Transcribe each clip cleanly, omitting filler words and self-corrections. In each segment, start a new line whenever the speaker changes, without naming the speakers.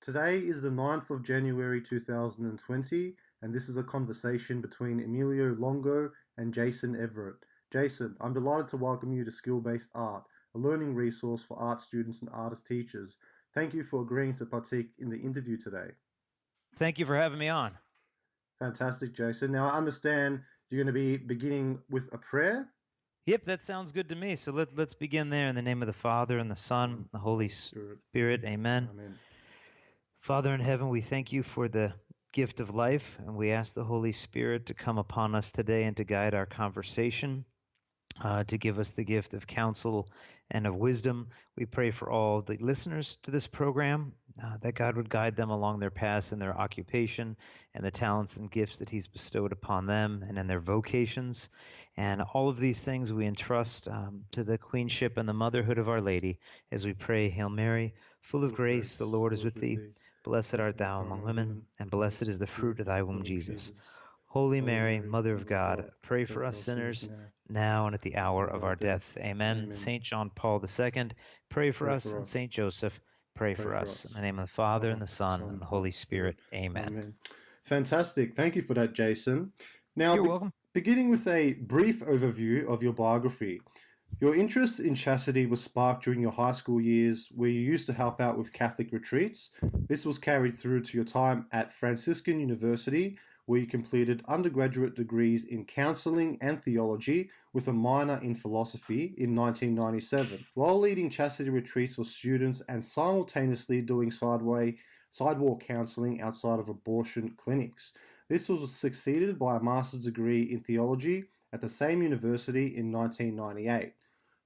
Today is the 9th of January 2020, and this is a conversation between Emilio Longo and Jason Evert. Jason, I'm delighted to welcome you to Skill-Based Art, a learning resource for art students and artist teachers. Thank you for agreeing to partake in the interview today.
Thank you for having me on.
Fantastic, Jason. Now, I understand you're going to be beginning with a prayer.
Yep, that sounds good to me. So let's begin there in the name of the Father and the Son, and the Holy Spirit. Amen.
Amen.
Father in heaven, we thank you for the gift of life, and we ask the Holy Spirit to come upon us today and to guide our conversation, to give us the gift of counsel and of wisdom. We pray for all the listeners to this program, that God would guide them along their paths in their occupation and the talents and gifts that he's bestowed upon them and in their vocations. And all of these things we entrust to the queenship and the motherhood of Our Lady as we pray, Hail Mary, full of grace, the Lord is with thee. Blessed art thou among women, and blessed is the fruit of thy womb, Jesus. Holy Mary, Mother of God, pray for us sinners, now and at the hour of our death. Amen. St. John Paul II, pray for us, and St. Joseph, pray for us. In the name of the Father, and the Son, and the Holy Spirit. Amen.
Fantastic. Thank you for that, Jason. Now,
You're welcome.
Beginning with a brief overview of your biography. Your interest in chastity was sparked during your high school years, where you used to help out with Catholic retreats. This was carried through to your time at Franciscan University, where you completed undergraduate degrees in counseling and theology with a minor in philosophy in 1997, while leading chastity retreats for students and simultaneously doing sidewalk counseling outside of abortion clinics. This was succeeded by a master's degree in theology at the same university in 1998.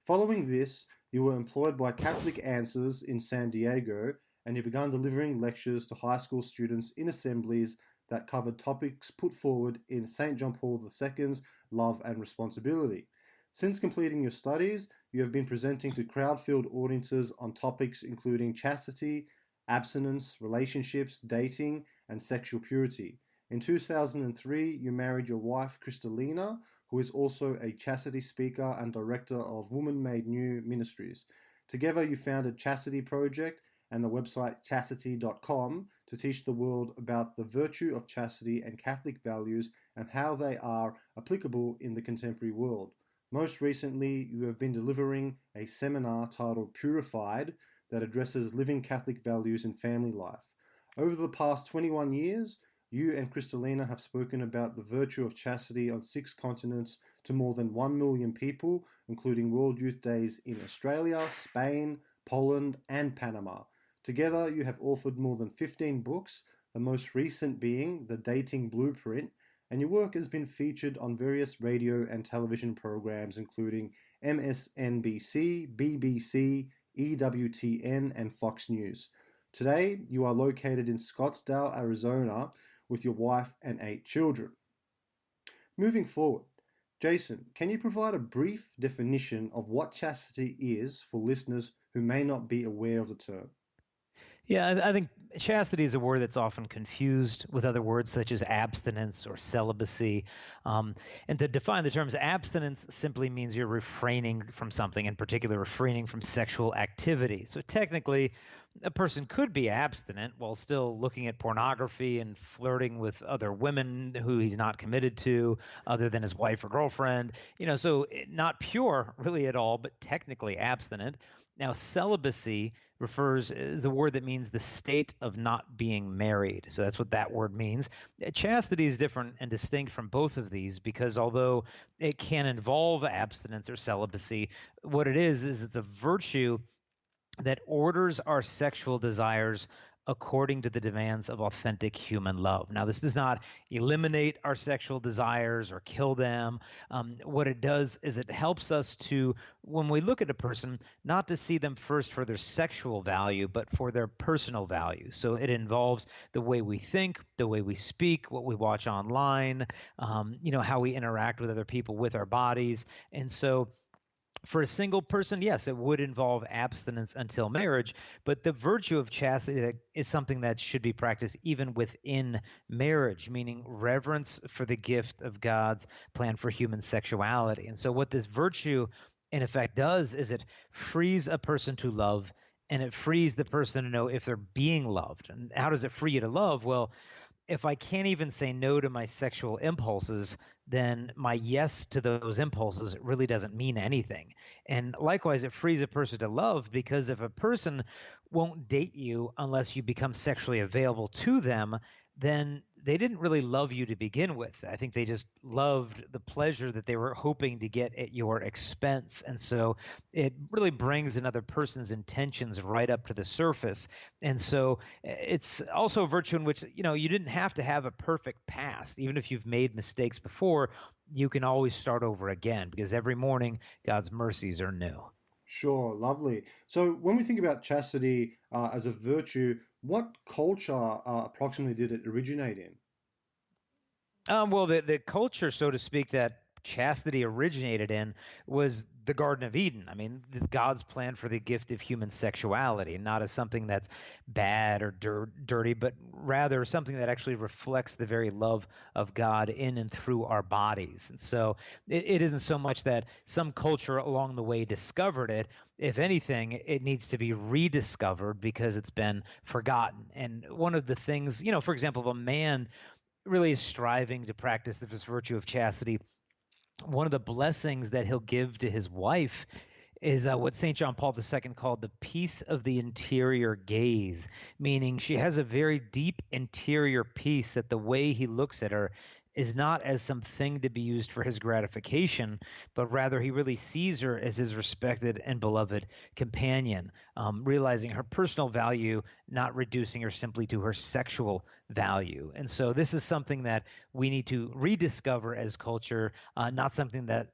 Following this, you were employed by Catholic Answers in San Diego, and you began delivering lectures to high school students in assemblies that covered topics put forward in St. John Paul II's Love and Responsibility. Since completing your studies, you have been presenting to crowd-filled audiences on topics including chastity, abstinence, relationships, dating, and sexual purity. In 2003, you married your wife, Kristalina, who is also a chastity speaker and director of Woman Made New Ministries. Together, you founded Chastity Project and the website chastity.com to teach the world about the virtue of chastity and Catholic values and how they are applicable in the contemporary world. Most recently, you have been delivering a seminar titled Purified that addresses living Catholic values in family life. Over the past 21 years, you and Kristalina have spoken about the virtue of chastity on 6 continents to more than 1 million people, including World Youth Days in Australia, Spain, Poland, and Panama. Together, you have authored more than 15 books, the most recent being The Dating Blueprint, and your work has been featured on various radio and television programs including MSNBC, BBC, EWTN, and Fox News. Today, you are located in Scottsdale, Arizona, with your wife and 8 children. Moving forward, Jason, can you provide a brief definition of what chastity is for listeners who may not be aware of the term?
Yeah, I think chastity is a word that's often confused with other words such as abstinence or celibacy. And to define the terms, abstinence simply means you're refraining from something, in particular, refraining from sexual activity. So technically, a person could be abstinent while still looking at pornography and flirting with other women who he's not committed to other than his wife or girlfriend. So not pure really at all, but technically abstinent. Now, celibacy is the word that means the state of not being married. So that's what that word means. Chastity is different and distinct from both of these because although it can involve abstinence or celibacy, what it is it's a virtue that orders our sexual desires according to the demands of authentic human love. Now, this does not eliminate our sexual desires or kill them. What it does is it helps us to, when we look at a person, not to see them first for their sexual value, but for their personal value. So it involves the way we think, the way we speak, what we watch online, how we interact with other people with our bodies. And so for a single person, yes, it would involve abstinence until marriage, but the virtue of chastity is something that should be practiced even within marriage, meaning reverence for the gift of God's plan for human sexuality. And so what this virtue in effect does is it frees a person to love and it frees the person to know if they're being loved. And how does it free you to love? Well, if I can't even say no to my sexual impulses, then my yes to those impulses really doesn't mean anything. And likewise, it frees a person to love, because if a person won't date you unless you become sexually available to them, then they didn't really love you to begin with. I think they just loved the pleasure that they were hoping to get at your expense. And so it really brings another person's intentions right up to the surface. And so it's also a virtue in which, you didn't have to have a perfect past. Even if you've made mistakes before, you can always start over again, because every morning God's mercies are new.
Sure, lovely. So when we think about chastity as a virtue, what culture approximately did it originate in?
Well, the culture, so to speak, that chastity originated in was the Garden of Eden. I mean, God's plan for the gift of human sexuality, not as something that's bad or dirty, but rather something that actually reflects the very love of God in and through our bodies. And so it isn't so much that some culture along the way discovered it. If anything, it needs to be rediscovered because it's been forgotten. And one of the things, for example, if a man really is striving to practice this virtue of chastity, one of the blessings that he'll give to his wife is what St. John Paul II called the peace of the interior gaze, meaning she has a very deep interior peace that the way he looks at her is not as something to be used for his gratification, but rather he really sees her as his respected and beloved companion, realizing her personal value, not reducing her simply to her sexual value. And so this is something that we need to rediscover as culture, not something that,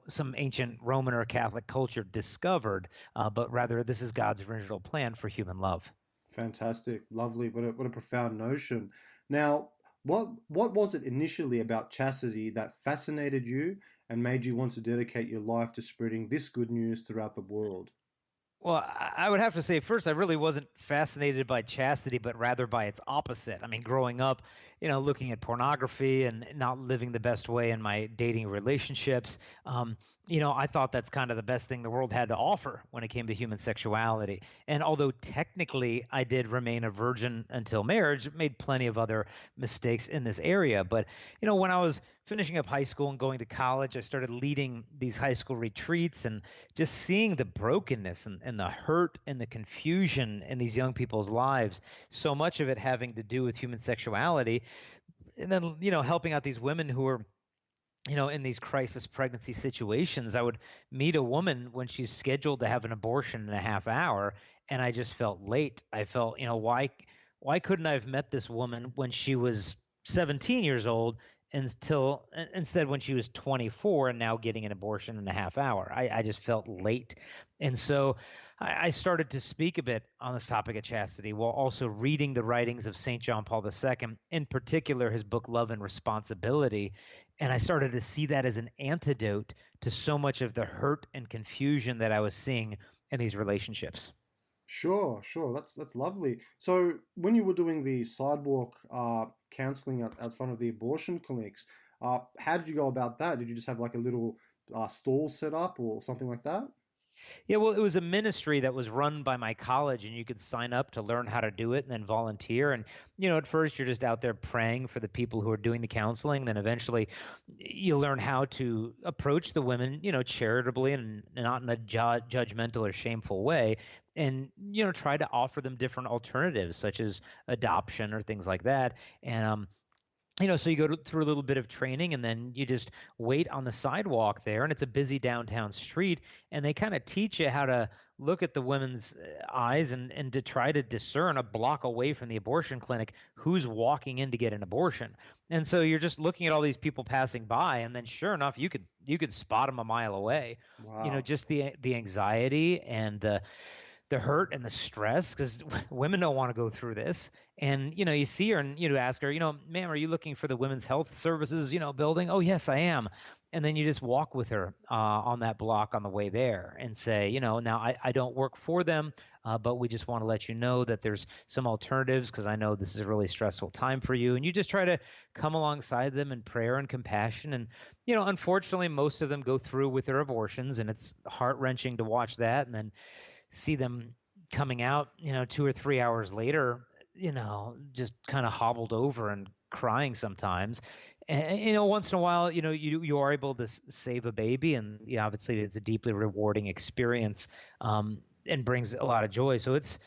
some ancient Roman or Catholic culture discovered, but rather this is God's original plan for human love.
Fantastic, lovely. What a profound notion. Now, what was it initially about chastity that fascinated you and made you want to dedicate your life to spreading this good news throughout the world?
Well, I would have to say first, I really wasn't fascinated by chastity, but rather by its opposite. I mean, growing up, looking at pornography and not living the best way in my dating relationships, I thought that's kind of the best thing the world had to offer when it came to human sexuality. And although technically I did remain a virgin until marriage, made plenty of other mistakes in this area. But, when I was finishing up high school and going to college, I started leading these high school retreats and just seeing the brokenness and the hurt and the confusion in these young people's lives, so much of it having to do with human sexuality. And then, helping out these women who are in these crisis pregnancy situations. I would meet a woman when she's scheduled to have an abortion in a half hour, and I just felt late. I felt, why couldn't I have met this woman when she was 17 years old instead when she was 24 and now getting an abortion in a half hour? I just felt late. And so I started to speak a bit on this topic of chastity while also reading the writings of St. John Paul II, in particular his book Love and Responsibility. And I started to see that as an antidote to so much of the hurt and confusion that I was seeing in these relationships.
Sure, sure. That's lovely. So when you were doing the sidewalk counseling out front of the abortion clinics, how did you go about that? Did you just have like a little stall set up or something like that?
Yeah, well, it was a ministry that was run by my college, and you could sign up to learn how to do it and then volunteer. And, at first you're just out there praying for the people who are doing the counseling. Then eventually you learn how to approach the women, charitably and not in a judgmental or shameful way. And, try to offer them different alternatives, such as adoption or things like that. And, so you go through a little bit of training and then you just wait on the sidewalk there, and it's a busy downtown street, and they kind of teach you how to look at the women's eyes and to try to discern a block away from the abortion clinic who's walking in to get an abortion. And so you're just looking at all these people passing by, and then sure enough, you could spot them a mile away.
Wow.
Just the anxiety and the hurt and the stress, because women don't want to go through this. And, you see her and you ask her, ma'am, are you looking for the women's health services, building? Oh, yes, I am. And then you just walk with her on that block on the way there and say, now I don't work for them, but we just want to let you know that there's some alternatives because I know this is a really stressful time for you. And you just try to come alongside them in prayer and compassion. And, unfortunately, most of them go through with their abortions, and it's heart-wrenching to watch that and then see them coming out, 2 or 3 hours later, just kind of hobbled over and crying sometimes. And, once in a while, you are able to save a baby, and obviously it's a deeply rewarding experience, and brings a lot of joy. So it's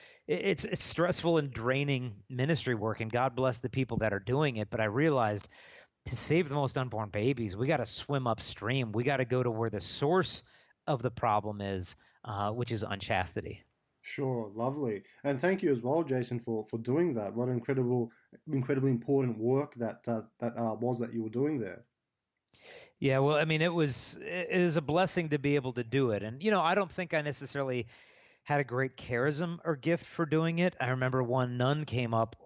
stressful and draining ministry work, and God bless the people that are doing it. But I realized to save the most unborn babies, we got to swim upstream. We got to go to where the source of the problem is, which is unchastity.
Sure, lovely. And thank you as well, Jason, for doing that. What incredibly important work that was that you were doing there.
Yeah, well, I mean, it was a blessing to be able to do it. And I don't think I necessarily had a great charism or gift for doing it. I remember one nun came up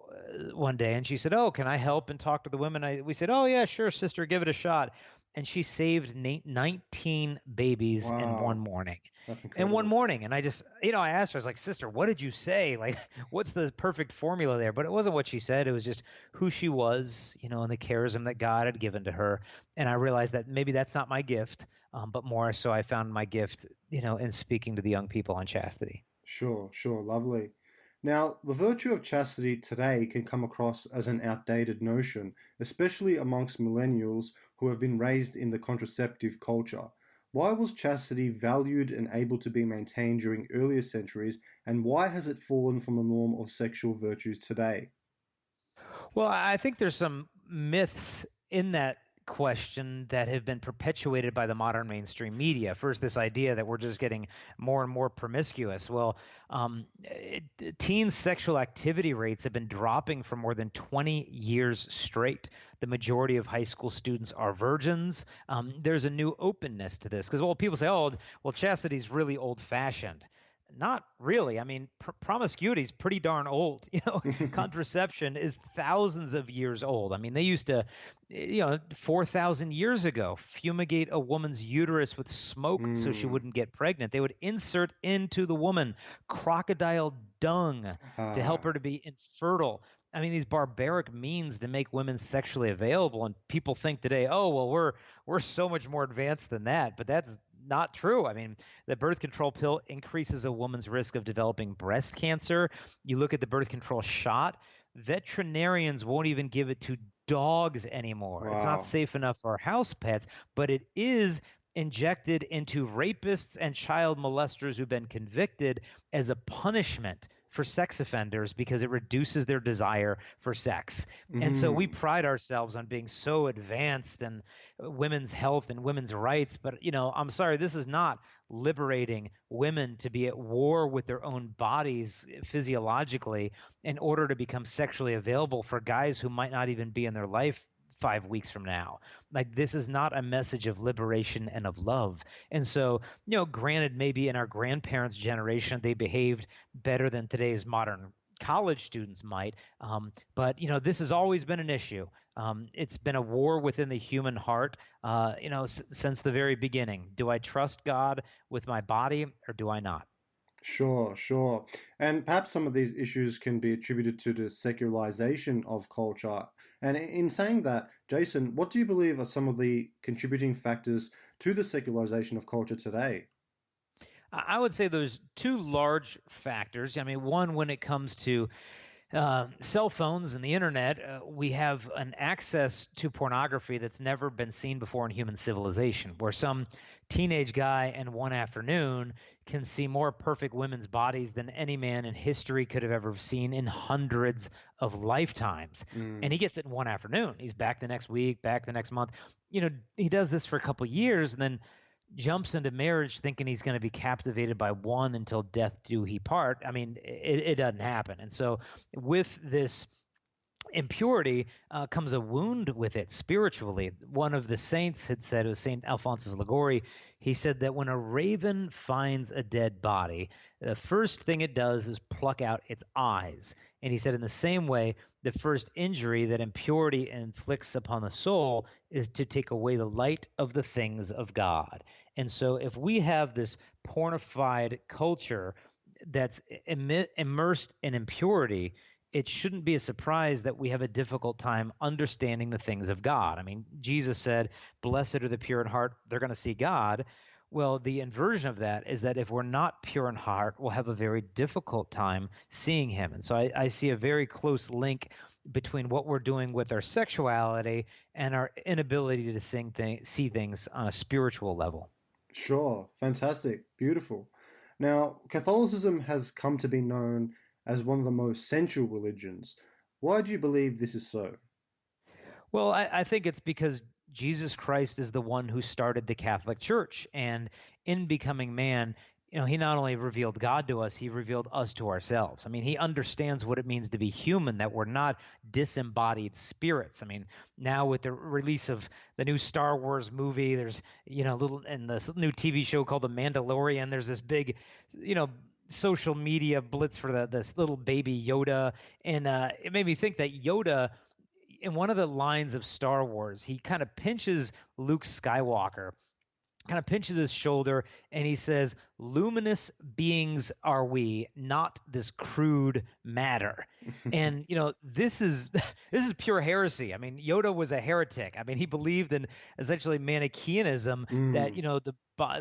one day and she said, "Oh, can I help and talk to the women?" We said, "Oh yeah, sure, sister, give it a shot." And she saved 19 babies in one
Wow,
morning.
that's
In one
incredible.
morning. And I just, I asked her, I was like, "Sister, what did you say? Like, what's the perfect formula there?" But it wasn't what she said. It was just who she was, and the charism that God had given to her. And I realized that maybe that's not my gift, but more so I found my gift, in speaking to the young people on chastity.
Sure, sure, lovely. Now, the virtue of chastity today can come across as an outdated notion, especially amongst millennials who have been raised in the contraceptive culture. Why was chastity valued and able to be maintained during earlier centuries, and why has it fallen from the norm of sexual virtues today?
Well, I think there's some myths in that question that have been perpetuated by the modern mainstream media. First, this idea that we're just getting more and more promiscuous. Well, teen sexual activity rates have been dropping for more than 20 years straight. The majority of high school students are virgins. There's a new openness to this because, well, people say, "Oh, well, chastity's really old-fashioned." Not really. I mean, promiscuity is pretty darn old. Contraception is thousands of years old. I mean, they used to, 4,000 years ago, fumigate a woman's uterus with smoke so she
Hmm.
wouldn't get pregnant. They would insert into the woman crocodile dung to help
Ah,
her to be infertile. I mean, these barbaric means to make women sexually available, and people think today, "Oh, well, we're so much more advanced than that," but that's not true. I mean, the birth control pill increases a woman's risk of developing breast cancer. You look at the birth control shot, veterinarians won't even give it to dogs anymore. It's not
wow.
safe enough for house pets, but it is injected into rapists and child molesters who've been convicted as a punishment for sex offenders because it reduces their desire for sex. And so we
Hmm.
pride ourselves on being so advanced in women's health and women's rights, but I'm sorry, this is not liberating women to be at war with their own bodies physiologically in order to become sexually available for guys who might not even be in their life 5 weeks from now. Like, this is not a message of liberation and of love. And so, granted, maybe in our grandparents' generation they behaved better than today's modern college students might, but this has always been an issue. It's been a war within the human heart, since the very beginning. Do I trust God with my body, or do I not?
Sure, sure. And perhaps some of these issues can be attributed to the secularization of culture. And in saying that, Jason, what do you believe are some of the contributing factors to the secularization of culture today?
I would say there's two large factors. I mean, one, when it comes to cell phones and the internet, we have an access to pornography that's never been seen before in human civilization, where some teenage guy in one afternoon can see more perfect women's bodies than any man in history could have ever seen in hundreds of lifetimes. And
Mm,
he gets it in one afternoon. He's back the next week, back the next month. He does this for a couple of years and then jumps into marriage thinking he's going to be captivated by one until death do he part. I mean, it doesn't happen. And so, with this impurity comes a wound with it spiritually. One of the saints had said, it was Saint Alphonsus Liguori, he said that when a raven finds a dead body, the first thing it does is pluck out its eyes. And he said, in the same way, the first injury that impurity inflicts upon the soul is to take away the light of the things of God. And so, if we have this pornified culture that's immersed in impurity, it shouldn't be a surprise that we have a difficult time understanding the things of God. I mean, Jesus said, "Blessed are the pure in heart, they're going to see God." Well, the inversion of that is that if we're not pure in heart, we'll have a very difficult time seeing him. And so I see a very close link between what we're doing with our sexuality and our inability to see things on a spiritual level.
Sure, fantastic, beautiful. Now, Catholicism has come to be known as one of the most sensual religions. Why do you believe this is so?
Well, I think it's because Jesus Christ is the one who started the Catholic Church. And in becoming man, he not only revealed God to us, he revealed us to ourselves. I mean, he understands what it means to be human, that we're not disembodied spirits. I mean, now with the release of the new Star Wars movie, there's, little, and this new TV show called The Mandalorian, there's this big, social media blitz for this little baby Yoda. And it made me think that Yoda, in one of the lines of Star Wars, he kind of pinches Luke Skywalker, kind of pinches his shoulder, and he says, "Luminous beings are we, not this crude matter." And this is this is pure heresy. I mean, Yoda was a heretic. I mean, he believed in essentially Manichaeanism, that
Mm,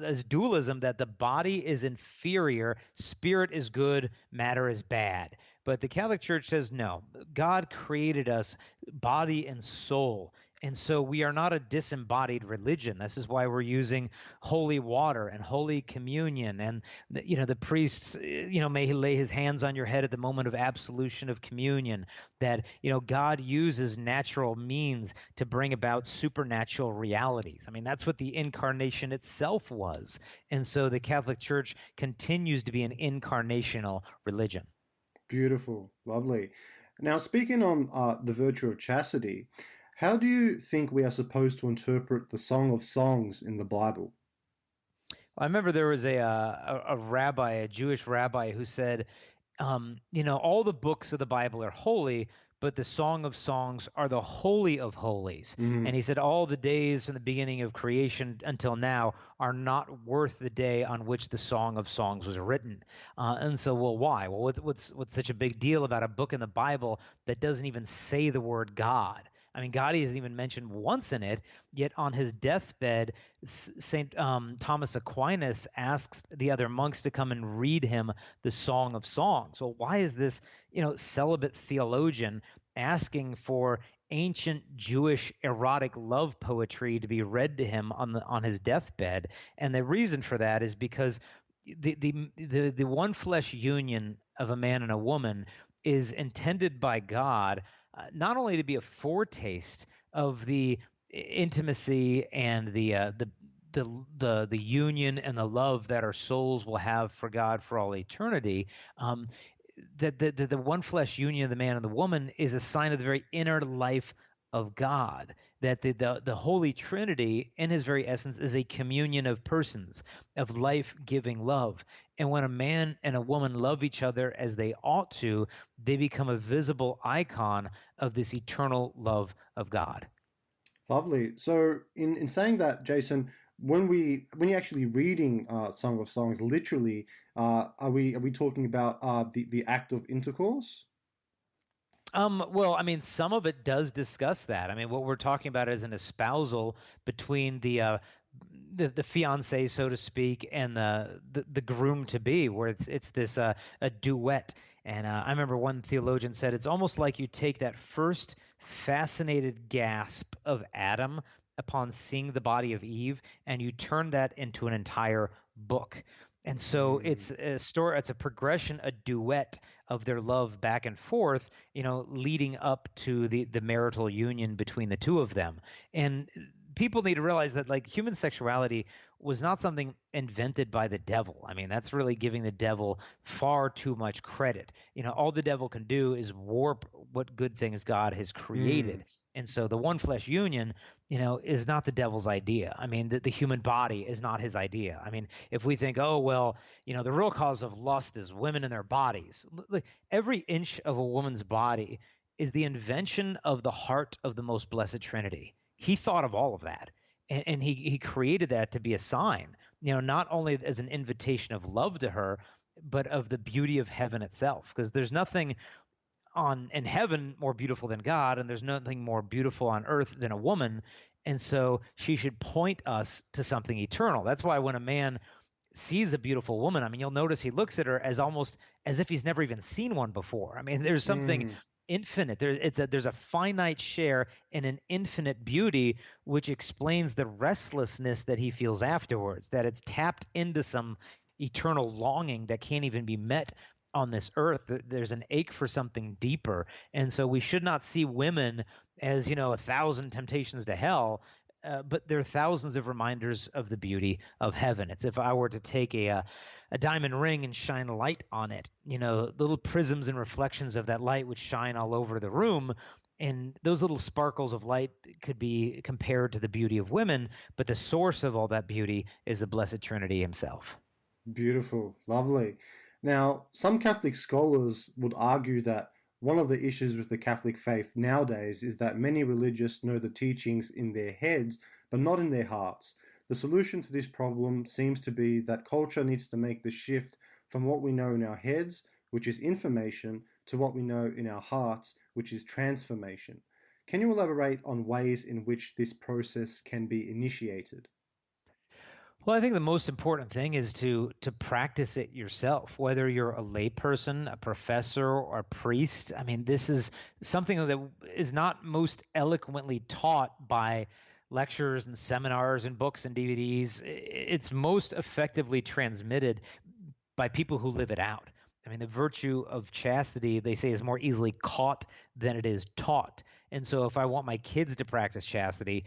as dualism, that the body is inferior, spirit is good, matter is bad. But the Catholic Church says no. God created us body and soul. And so we are not a disembodied religion. This is why we're using holy water and holy communion. And, the priests, may lay his hands on your head at the moment of absolution of communion. That, God uses natural means to bring about supernatural realities. I mean, that's what the incarnation itself was. And so the Catholic Church continues to be an incarnational religion.
beautiful, lovely. Now, speaking on the virtue of chastity, how do you think we are supposed to interpret the Song of Songs in the Bible?
I remember there was a rabbi, a Jewish rabbi, who said, all the books of the Bible are holy, but the Song of Songs are the holy of holies. And
Mm,
he said all the days from the beginning of creation until now are not worth the day on which the Song of Songs was written. And so, well, why? Well, what's such a big deal about a book in the Bible that doesn't even say the word God? I mean, God isn't even mentioned once in it, yet on his deathbed, St. Thomas Aquinas asks the other monks to come and read him the Song of Songs. Well, why is this, celibate theologian asking for ancient Jewish erotic love poetry to be read to him on his deathbed? And the reason for that is because the one flesh union of a man and a woman is intended by God, not only to be a foretaste of the intimacy and the union and the love that our souls will have for God for all eternity. That the one flesh union of the man and the woman is a sign of the very inner life of God. That the Holy Trinity, in his very essence, is a communion of persons, of life-giving love. And when a man and a woman love each other as they ought to, they become a visible icon of this eternal love of God.
lovely. So, in saying that, Jason, when you're actually reading Song of Songs, literally, are we talking about the act of intercourse?
Well, I mean, some of it does discuss that. I mean, what we're talking about is an espousal between the fiance, so to speak, and the groom to be, where it's this a duet. And I remember one theologian said it's almost like you take that first fascinated gasp of Adam upon seeing the body of Eve, and you turn that into an entire book. And so
Mm,
it's a story, it's a progression, a duet of their love back and forth, leading up to the marital union between the two of them. And people need to realize that, like, human sexuality was not something invented by the devil. I mean, that's really giving the devil far too much credit. All the devil can do is warp what good things God has
mm,
created. And so the one flesh union, is not the devil's idea. I mean, the human body is not his idea. I mean, if we think, oh, well, the real cause of lust is women and their bodies. Like, every inch of a woman's body is the invention of the heart of the most blessed Trinity. He thought of all of that. And he created that to be a sign, not only as an invitation of love to her, but of the beauty of heaven itself. Because there's nothing in heaven more beautiful than God, and there's nothing more beautiful on earth than a woman. And so she should point us to something eternal. That's why when a man sees a beautiful woman, I mean, you'll notice he looks at her as almost as if he's never even seen one before. I mean, there's something
Mm,
infinite. There's a finite share in an infinite beauty, which explains the restlessness that he feels afterwards, that it's tapped into some eternal longing that can't even be met on this earth. There's an ache for something deeper. And so we should not see women as, 1,000 temptations to hell. But there are thousands of reminders of the beauty of heaven. It's if I were to take a diamond ring and shine light on it, little prisms and reflections of that light would shine all over the room. And those little sparkles of light could be compared to the beauty of women, but the source of all that beauty is the Blessed Trinity himself.
beautiful, lovely. Now, some Catholic scholars would argue that one of the issues with the Catholic faith nowadays is that many religious know the teachings in their heads, but not in their hearts. The solution to this problem seems to be that culture needs to make the shift from what we know in our heads, which is information, to what we know in our hearts, which is transformation. Can you elaborate on ways in which this process can be initiated?
Well, I think the most important thing is to practice it yourself, whether you're a layperson, a professor, or a priest. I mean, this is something that is not most eloquently taught by lectures and seminars and books and DVDs. It's most effectively transmitted by people who live it out. I mean, the virtue of chastity, they say, is more easily caught than it is taught. And so if I want my kids to practice chastity,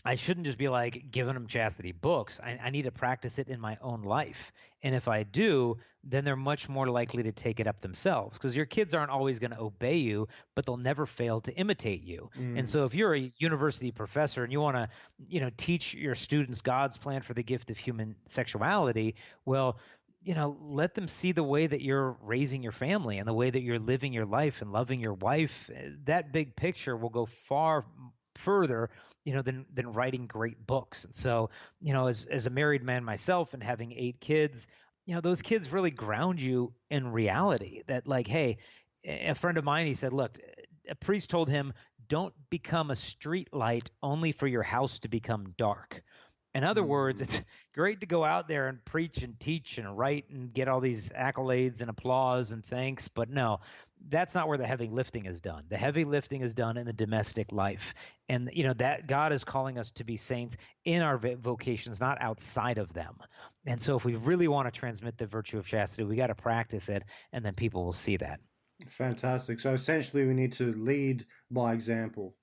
I shouldn't just be like giving them chastity books. I need to practice it in my own life. And if I do, then they're much more likely to take it up themselves because your kids aren't always going to obey you, but they'll never fail to imitate you. And
Mm,
so if you're a university professor and you want to, teach your students God's plan for the gift of human sexuality, well, let them see the way that you're raising your family and the way that you're living your life and loving your wife. That big picture will go far further than writing great books. And so as a married man myself and having 8 kids, those kids really ground you in reality that, like, hey, a friend of mine, he said, look, a priest told him, don't become a street light only for your house to become dark. In other words,
mm.
it's great to go out there and preach and teach and write and get all these accolades and applause and thanks, but no, that's not where the heavy lifting is done. The heavy lifting is done in the domestic life. And that God is calling us to be saints in our vocations, not outside of them. And so if we really want to transmit the virtue of chastity, we got to practice it, and then people will see that.
Fantastic. So essentially, we need to lead by example.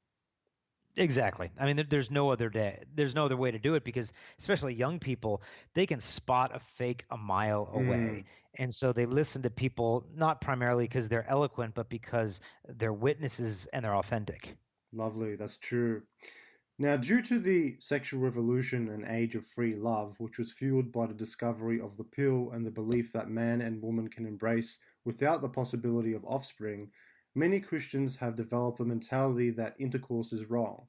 Exactly. I mean, there's no other day. There's no other way to do it because, especially young people, they can spot a fake a mile
Mm,
away. And so they listen to people not primarily because they're eloquent, but because they're witnesses and they're authentic.
lovely. That's true. Now, due to the sexual revolution and age of free love, which was fueled by the discovery of the pill and the belief that man and woman can embrace without the possibility of offspring, many Christians have developed the mentality that intercourse is wrong.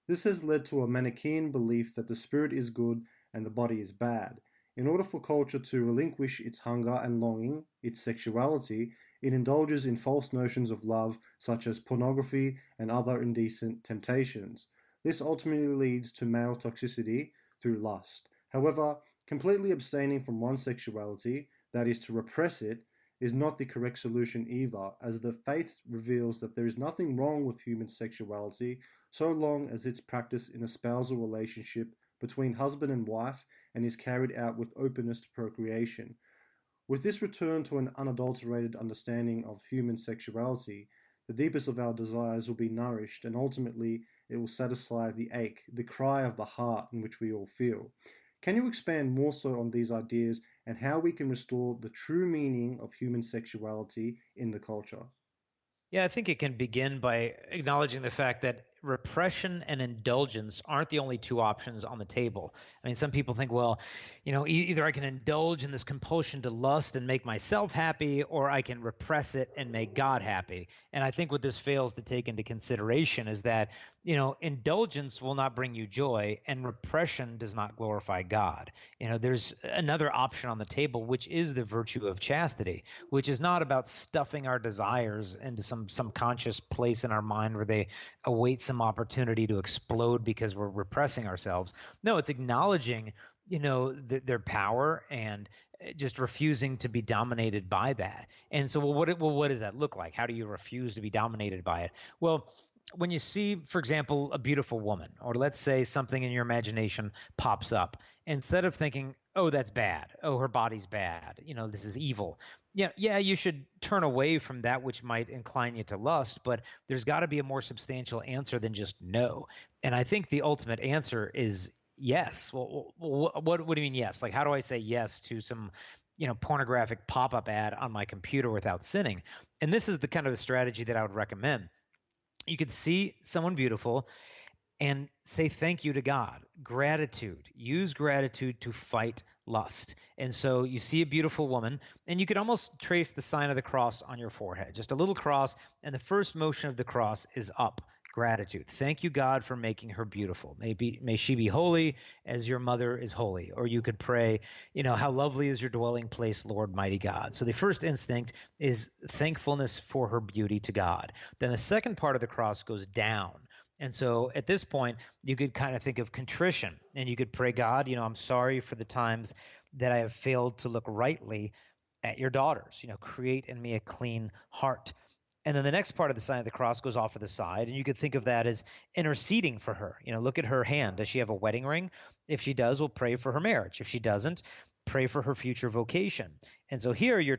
This has led to a Manichaean belief that the spirit is good and the body is bad. In order for culture to relinquish its hunger and longing, its sexuality, it indulges in false notions of love, such as pornography and other indecent temptations. This ultimately leads to male toxicity through lust. However, completely abstaining from one's sexuality, that is, to repress it, is not the correct solution either, as the faith reveals that there is nothing wrong with human sexuality so long as it's practiced in a spousal relationship between husband and wife and is carried out with openness to procreation. With this return to an unadulterated understanding of human sexuality, the deepest of our desires will be nourished and ultimately it will satisfy the ache, the cry of the heart in which we all feel. Can you expand more so on these ideas and how we can restore the true meaning of human sexuality in the culture?
Yeah, I think it can begin by acknowledging the fact that repression and indulgence aren't the only two options on the table. I mean, some people think, well, either I can indulge in this compulsion to lust and make myself happy, or I can repress it and make God happy. And I think what this fails to take into consideration is that, indulgence will not bring you joy, and repression does not glorify God. There's another option on the table, which is the virtue of chastity, which is not about stuffing our desires into some conscious place in our mind where they await some some opportunity to explode because we're repressing ourselves. No, it's acknowledging, their power and just refusing to be dominated by that. And so, what does that look like? How do you refuse to be dominated by it? Well, when you see, for example, a beautiful woman, or let's say something in your imagination pops up, instead of thinking, oh, that's bad, oh, her body's bad, this is evil. Yeah, you should turn away from that which might incline you to lust, but there's got to be a more substantial answer than just no. And I think the ultimate answer is yes. Well, what do you mean yes? Like, how do I say yes to some pornographic pop-up ad on my computer without sinning? And this is the kind of a strategy that I would recommend. You could see someone beautiful and say thank you to God. Gratitude. Use gratitude to fight lust. And so you see a beautiful woman, and you could almost trace the sign of the cross on your forehead, just a little cross, and the first motion of the cross is up. Gratitude. Thank you, God, for making her beautiful. May she be holy as your mother is holy. Or you could pray, how lovely is your dwelling place, Lord mighty God. So the first instinct is thankfulness for her beauty to God. Then the second part of the cross goes down. And so at this point, you could kind of think of contrition, and you could pray, God, I'm sorry for the times that I have failed to look rightly at your daughters. Create in me a clean heart. And then the next part of the sign of the cross goes off to the side, and you could think of that as interceding for her. Look at her hand. Does she have a wedding ring? If she does, we'll pray for her marriage. If she doesn't, pray for her future vocation. And so here you're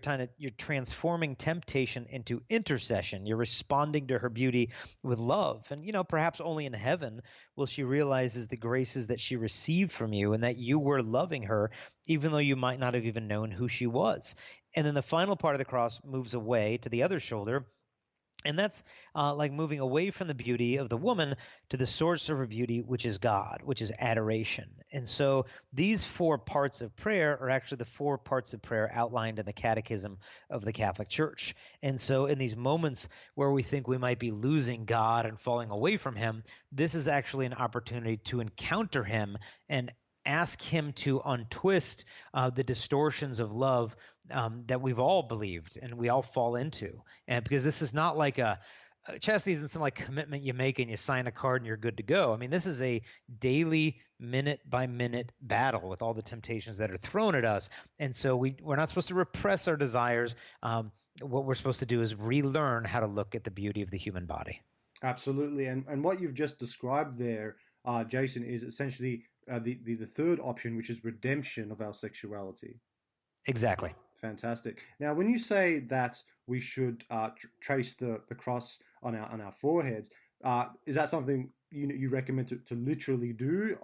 transforming temptation into intercession. You're responding to her beauty with love. And, perhaps only in heaven will she realize the graces that she received from you and that you were loving her, even though you might not have even known who she was. And then the final part of the cross moves away to the other shoulder. And that's like moving away from the beauty of the woman to the source of her beauty, which is God, which is adoration. And so these 4 parts of prayer are actually the 4 parts of prayer outlined in the Catechism of the Catholic Church. And so in these moments where we think we might be losing God and falling away from him, this is actually an opportunity to encounter him and ask him to untwist the distortions of love that we've all believed and we all fall into. And because this is not like chastity isn't some like commitment you make and you sign a card and you're good to go. I mean, this is a daily, minute by minute battle with all the temptations that are thrown at us. And so we're not supposed to repress our desires. What we're supposed to do is relearn how to look at the beauty of the human body.
Absolutely. And what you've just described there, Jason, is essentially the third option, which is redemption of our sexuality.
Exactly.
Fantastic. Now, when you say that we should trace the cross on our foreheads, is that something you recommend to literally do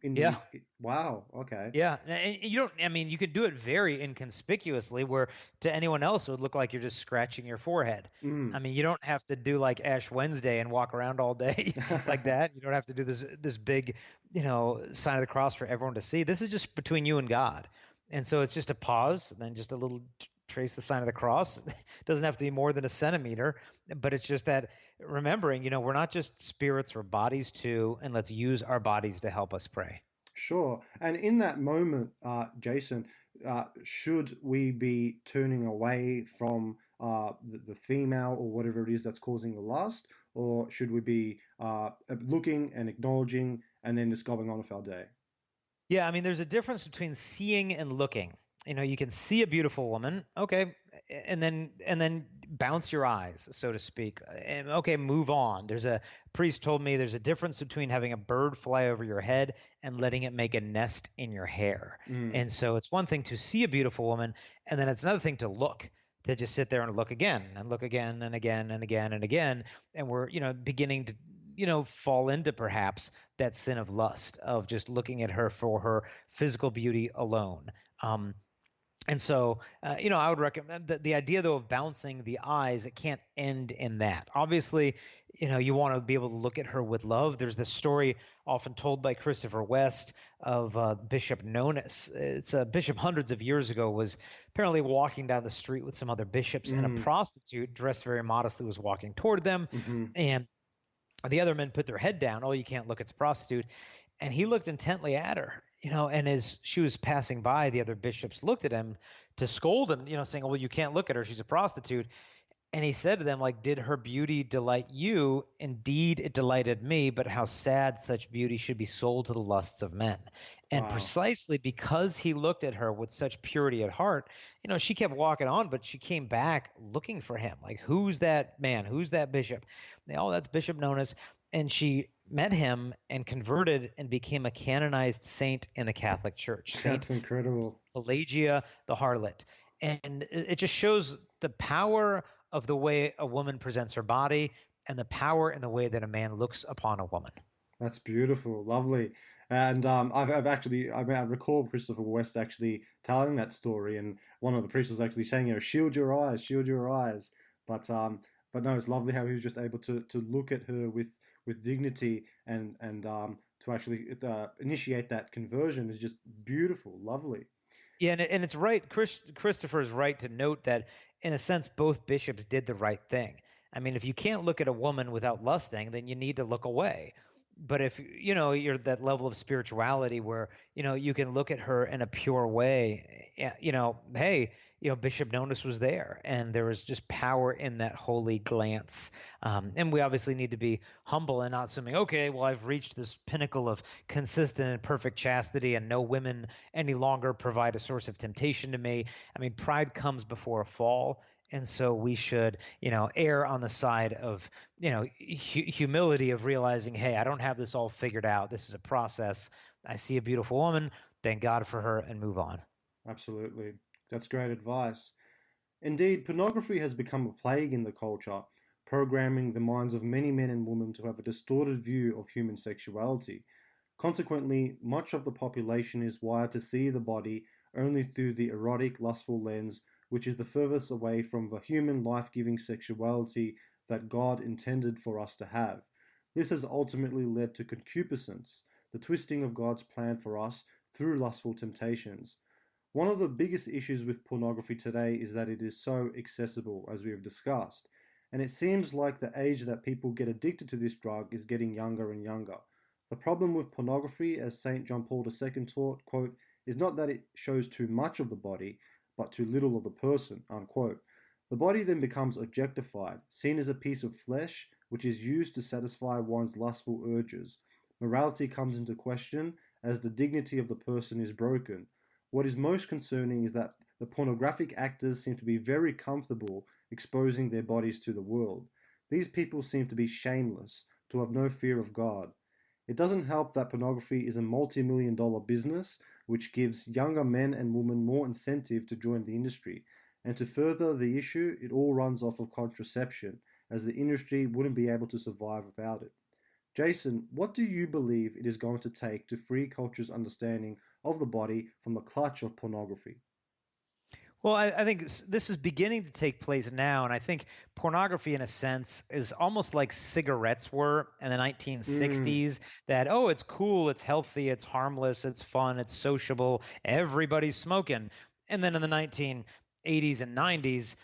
Yeah.
Wow. Okay.
Yeah, and you could do it very inconspicuously where to anyone else it would look like you're just scratching your forehead.
Mm.
I mean, you don't have to do like Ash Wednesday and walk around all day like that. You don't have to do this big, sign of the cross for everyone to see. This is just between you and God. And so it's just a pause, and then just a little trace the sign of the cross. It doesn't have to be more than a centimeter, but it's just that remembering, we're not just spirits, we're bodies too, and let's use our bodies to help us pray.
Sure. And in that moment, Jason, should we be turning away from the female or whatever it is that's causing the lust, or should we be looking and acknowledging and then just going on with our day?
Yeah, I mean, there's a difference between seeing and looking. You can see a beautiful woman, okay, and then bounce your eyes, so to speak, and okay, move on. There's a priest told me there's a difference between having a bird fly over your head and letting it make a nest in your hair. And so it's one thing to see a beautiful woman, and then it's another thing to look, to just sit there and look again and look again and again and again and again, and we're beginning to fall into perhaps that sin of lust of just looking at her for her physical beauty alone. And so, I would recommend that the idea, though, of bouncing the eyes, it can't end in that. Obviously, you want to be able to look at her with love. There's this story often told by Christopher West of Bishop Nonus. It's a bishop hundreds of years ago was apparently walking down the street with some other bishops, and a prostitute dressed very modestly was walking toward them. And the other men put their head down. Oh, you can't look, it's a prostitute. And he looked intently at her, and as she was passing by, the other bishops looked at him to scold him, saying, well, you can't look at her, she's a prostitute. And he said to them, like, did her beauty delight you? Indeed, it delighted me, but how sad such beauty should be sold to the lusts of men. And
Wow.
precisely because he looked at her with such purity at heart, she kept walking on, but she came back looking for him. Like, who's that man? Who's that bishop? Oh, that's Bishop Nonus. And she met him and converted and became a canonized saint in the Catholic Church, Saint
That's incredible.
Pelagia the harlot. And it just shows the power of the way a woman presents her body and the power in the way that a man looks upon a woman.
That's beautiful, lovely. And I've actually, I recall Christopher West actually telling that story, and one of the priests was actually saying, shield your eyes, shield your eyes. But no, it's lovely how he was just able to look at her with dignity and to actually initiate that conversion is just beautiful, lovely.
Yeah, and it's right. Christopher is right to note that, in a sense, both bishops did the right thing. I mean, if you can't look at a woman without lusting, then you need to look away. But if you're at that level of spirituality where you can look at her in a pure way, hey, Bishop Nonus was there, and there was just power in that holy glance. And we obviously need to be humble and not assuming, okay, well, I've reached this pinnacle of consistent and perfect chastity, and no women any longer provide a source of temptation to me. I mean, pride comes before a fall. And so we should, err on the side of, humility of realizing, hey, I don't have this all figured out. This is a process. I see a beautiful woman, thank God for her, and move on.
Absolutely. That's great advice. Indeed, pornography has become a plague in the culture, programming the minds of many men and women to have a distorted view of human sexuality. Consequently, much of the population is wired to see the body only through the erotic, lustful lens, which is the furthest away from the human life-giving sexuality that God intended for us to have. This has ultimately led to concupiscence, the twisting of God's plan for us through lustful temptations. One of the biggest issues with pornography today is that it is so accessible, as we have discussed, and it seems like the age that people get addicted to this drug is getting younger and younger. The problem with pornography, as St. John Paul II taught, quote, is not that it shows too much of the body, but too little of the person, unquote. The body then becomes objectified, seen as a piece of flesh which is used to satisfy one's lustful urges. Morality comes into question as the dignity of the person is broken. What is most concerning is that the pornographic actors seem to be very comfortable exposing their bodies to the world. These people seem to be shameless, to have no fear of God. It doesn't help that pornography is a multi-million-dollar business which gives younger men and women more incentive to join the industry. And to further the issue, it all runs off of contraception, as the industry wouldn't be able to survive without it. Jason, what do you believe it is going to take to free culture's understanding of the body from the clutch of pornography?
Well, I think this is beginning to take place now, and I think pornography, in a sense, is almost like cigarettes were in the
Mm,
1960s. That, oh, it's cool, it's healthy, it's harmless, it's fun, it's sociable, everybody's smoking. And then in the 1980s and 90s,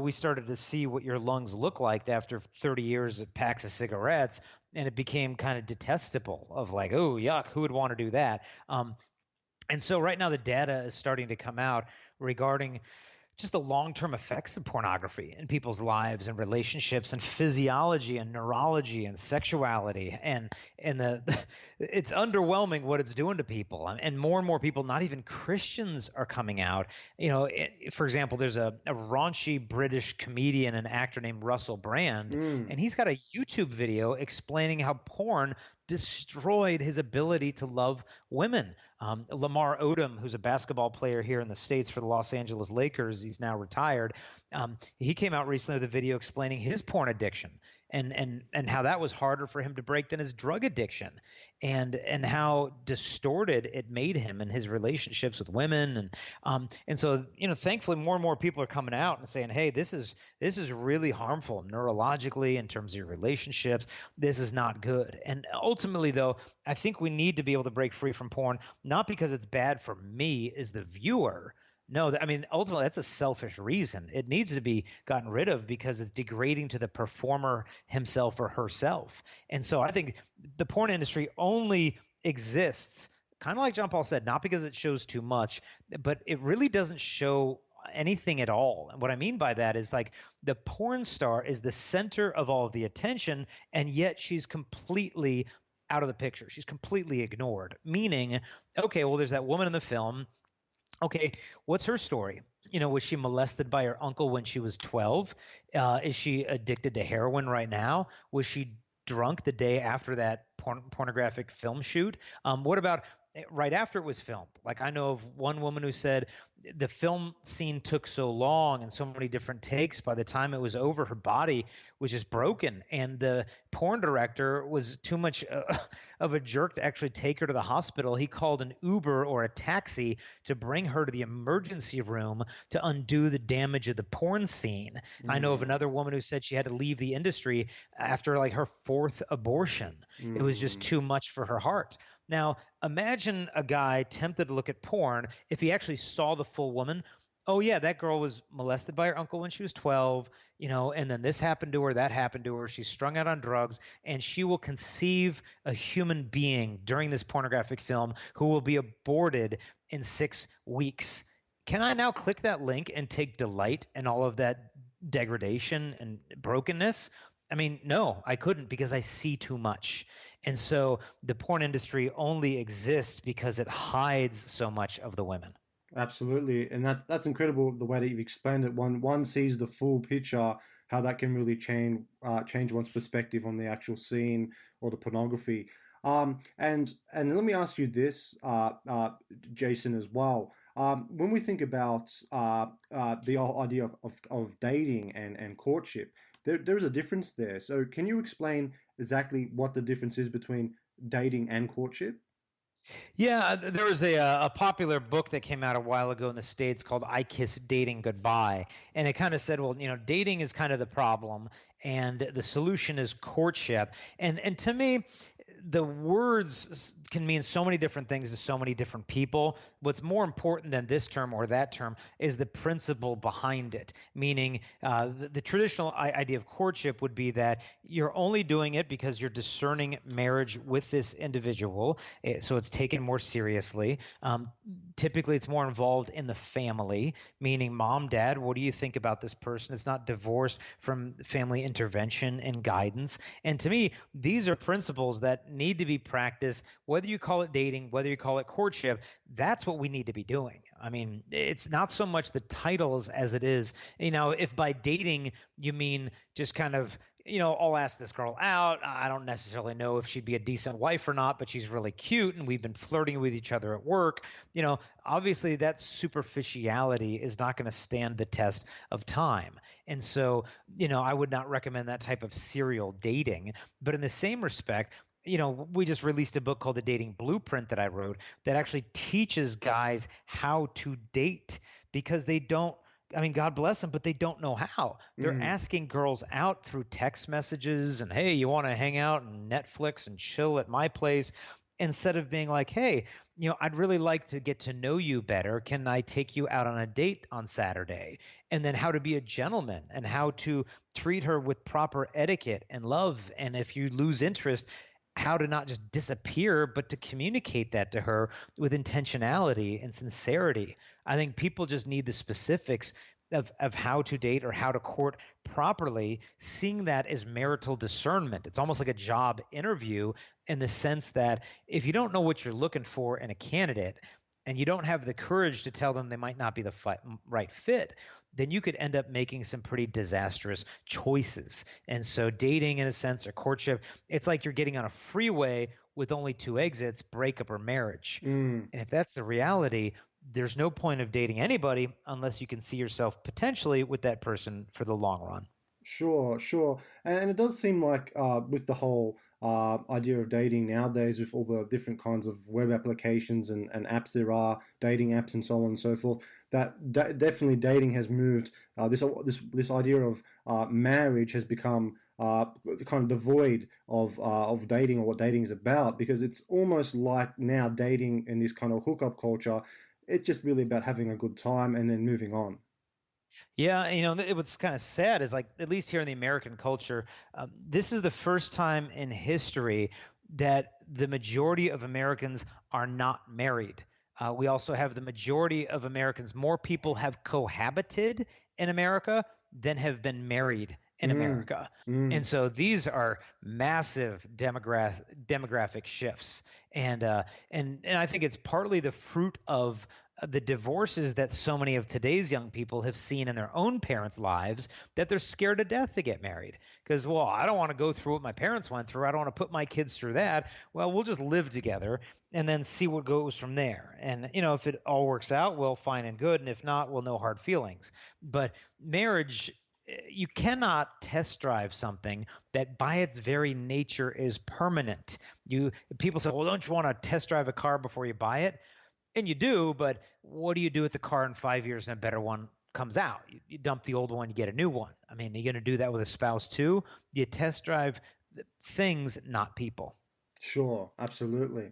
we started to see what your lungs look like after 30 years of packs of cigarettes, and it became kind of detestable. Of like, oh, yuck, who would want to do that? And so right now the data is starting to come out regarding just the long-term effects of pornography in people's lives and relationships and physiology and neurology and sexuality and the it's underwhelming what it's doing to people, and more people, not even Christians, are coming out. For example, there's a raunchy British comedian and actor named Russell Brand,
mm.
and he's got a YouTube video explaining how porn destroyed his ability to love women. Lamar Odom, who's a basketball player here in the States for the Los Angeles Lakers, he's now retired. He came out recently with a video explaining his porn addiction and how that was harder for him to break than his drug addiction, and how distorted it made him in his relationships with women. And so thankfully more and more people are coming out and saying, hey, this is really harmful neurologically in terms of your relationships. This is not good. And ultimately, though, I think we need to be able to break free from porn, not because it's bad for me as the viewer. No, I mean, ultimately, that's a selfish reason. It needs to be gotten rid of because it's degrading to the performer himself or herself. And so I think the porn industry only exists, kind of like John Paul said, not because it shows too much, but it really doesn't show anything at all. And what I mean by that is like the porn star is the center of all of the attention, and yet she's completely out of the picture. She's completely ignored. Meaning, okay, well, there's that woman in the film. Okay, what's her story? Was she molested by her uncle when she was 12? Is she addicted to heroin right now? Was she drunk the day after that pornographic film shoot? What about right after it was filmed? Like, I know of one woman who said the film scene took so long and so many different takes. By the time it was over, her body was just broken, and the porn director was too much of a jerk to actually take her to the hospital. He called an Uber or a taxi to bring her to the emergency room to undo the damage of the porn scene. I know of another woman who said she had to leave the industry after like her fourth abortion. It was just too much for her heart. Now, imagine a guy tempted to look at porn if he actually saw the full woman. Oh, yeah, that girl was molested by her uncle when she was 12, and then this happened to her, that happened to her. She's strung out on drugs, and she will conceive a human being during this pornographic film who will be aborted in 6 weeks. Can I now click that link and take delight in all of that degradation and brokenness? I mean, no, I couldn't, because I see too much. And so the porn industry only exists because it hides so much of the women.
Absolutely, and that's incredible the way that you've explained it. One sees the full picture, how that can really change one's perspective on the actual scene or the pornography. And let me ask you this, Jason, as well. When we think about the whole idea of dating and courtship, there is a difference there. So can you explain exactly what the difference is between dating and courtship?
Yeah, there was a popular book that came out a while ago in the States called I Kiss Dating Goodbye. And it kind of said, well, dating is kind of the problem and the solution is courtship. And to me, the words can mean so many different things to so many different people. What's more important than this term or that term is the principle behind it, meaning the traditional idea of courtship would be that you're only doing it because you're discerning marriage with this individual. So it's taken more seriously. Typically, it's more involved in the family, meaning mom, dad, what do you think about this person? It's not divorced from family intervention and guidance. And to me, these are principles that need to be practiced, whether you call it dating, whether you call it courtship. That's what we need to be doing. I mean, it's not so much the titles as it is, if by dating you mean just kind of, I'll ask this girl out. I don't necessarily know if she'd be a decent wife or not, but she's really cute and we've been flirting with each other at work. Obviously that superficiality is not going to stand the test of time. And so, I would not recommend that type of serial dating. But in the same respect, we just released a book called The Dating Blueprint that I wrote that actually teaches guys how to date, because they don't. I mean, God bless them, but they don't know how. They're asking girls out through text messages and, hey, you want to hang out and Netflix and chill at my place, instead of being like, hey, I'd really like to get to know you better. Can I take you out on a date on Saturday? And then how to be a gentleman and how to treat her with proper etiquette and love. And if you lose interest, how to not just disappear, but to communicate that to her with intentionality and sincerity. I think people just need the specifics of how to date or how to court properly, seeing that as marital discernment. It's almost like a job interview, in the sense that if you don't know what you're looking for in a candidate and you don't have the courage to tell them they might not be the right fit, then you could end up making some pretty disastrous choices. And so dating, in a sense, or courtship, it's like you're getting on a freeway with only 2 exits, breakup or marriage. And if that's the reality, there's no point of dating anybody unless you can see yourself potentially with that person for the long run.
Sure, sure. And it does seem like with the whole idea of dating nowadays, with all the different kinds of web applications and apps there are, dating apps and so on and so forth, that definitely dating has moved. This idea of marriage has become kind of devoid of dating or what dating is about, because it's almost like now dating in this kind of hookup culture, it's just really about having a good time and then moving on.
Yeah, what's kind of sad is, like, at least here in the American culture, this is the first time in history that the majority of Americans are not married. We also have the majority of Americans. More people have cohabited in America than have been married in
Mm,
America. And
mm.
so these are massive demographic shifts. And I think it's partly the fruit of the divorces that so many of today's young people have seen in their own parents' lives, that they're scared to death to get married. Because, well, I don't want to go through what my parents went through. I don't want to put my kids through that. Well, we'll just live together and then see what goes from there. And, if it all works out, well, fine and good. And if not, well, no hard feelings. But marriage, you cannot test drive something that by its very nature is permanent. People say, well, don't you want to test drive a car before you buy it? And you do, but what do you do with the car in 5 years and a better one comes out? You dump the old one, you get a new one. I mean, are you going to do that with a spouse too? You test drive things, not people.
Sure, absolutely.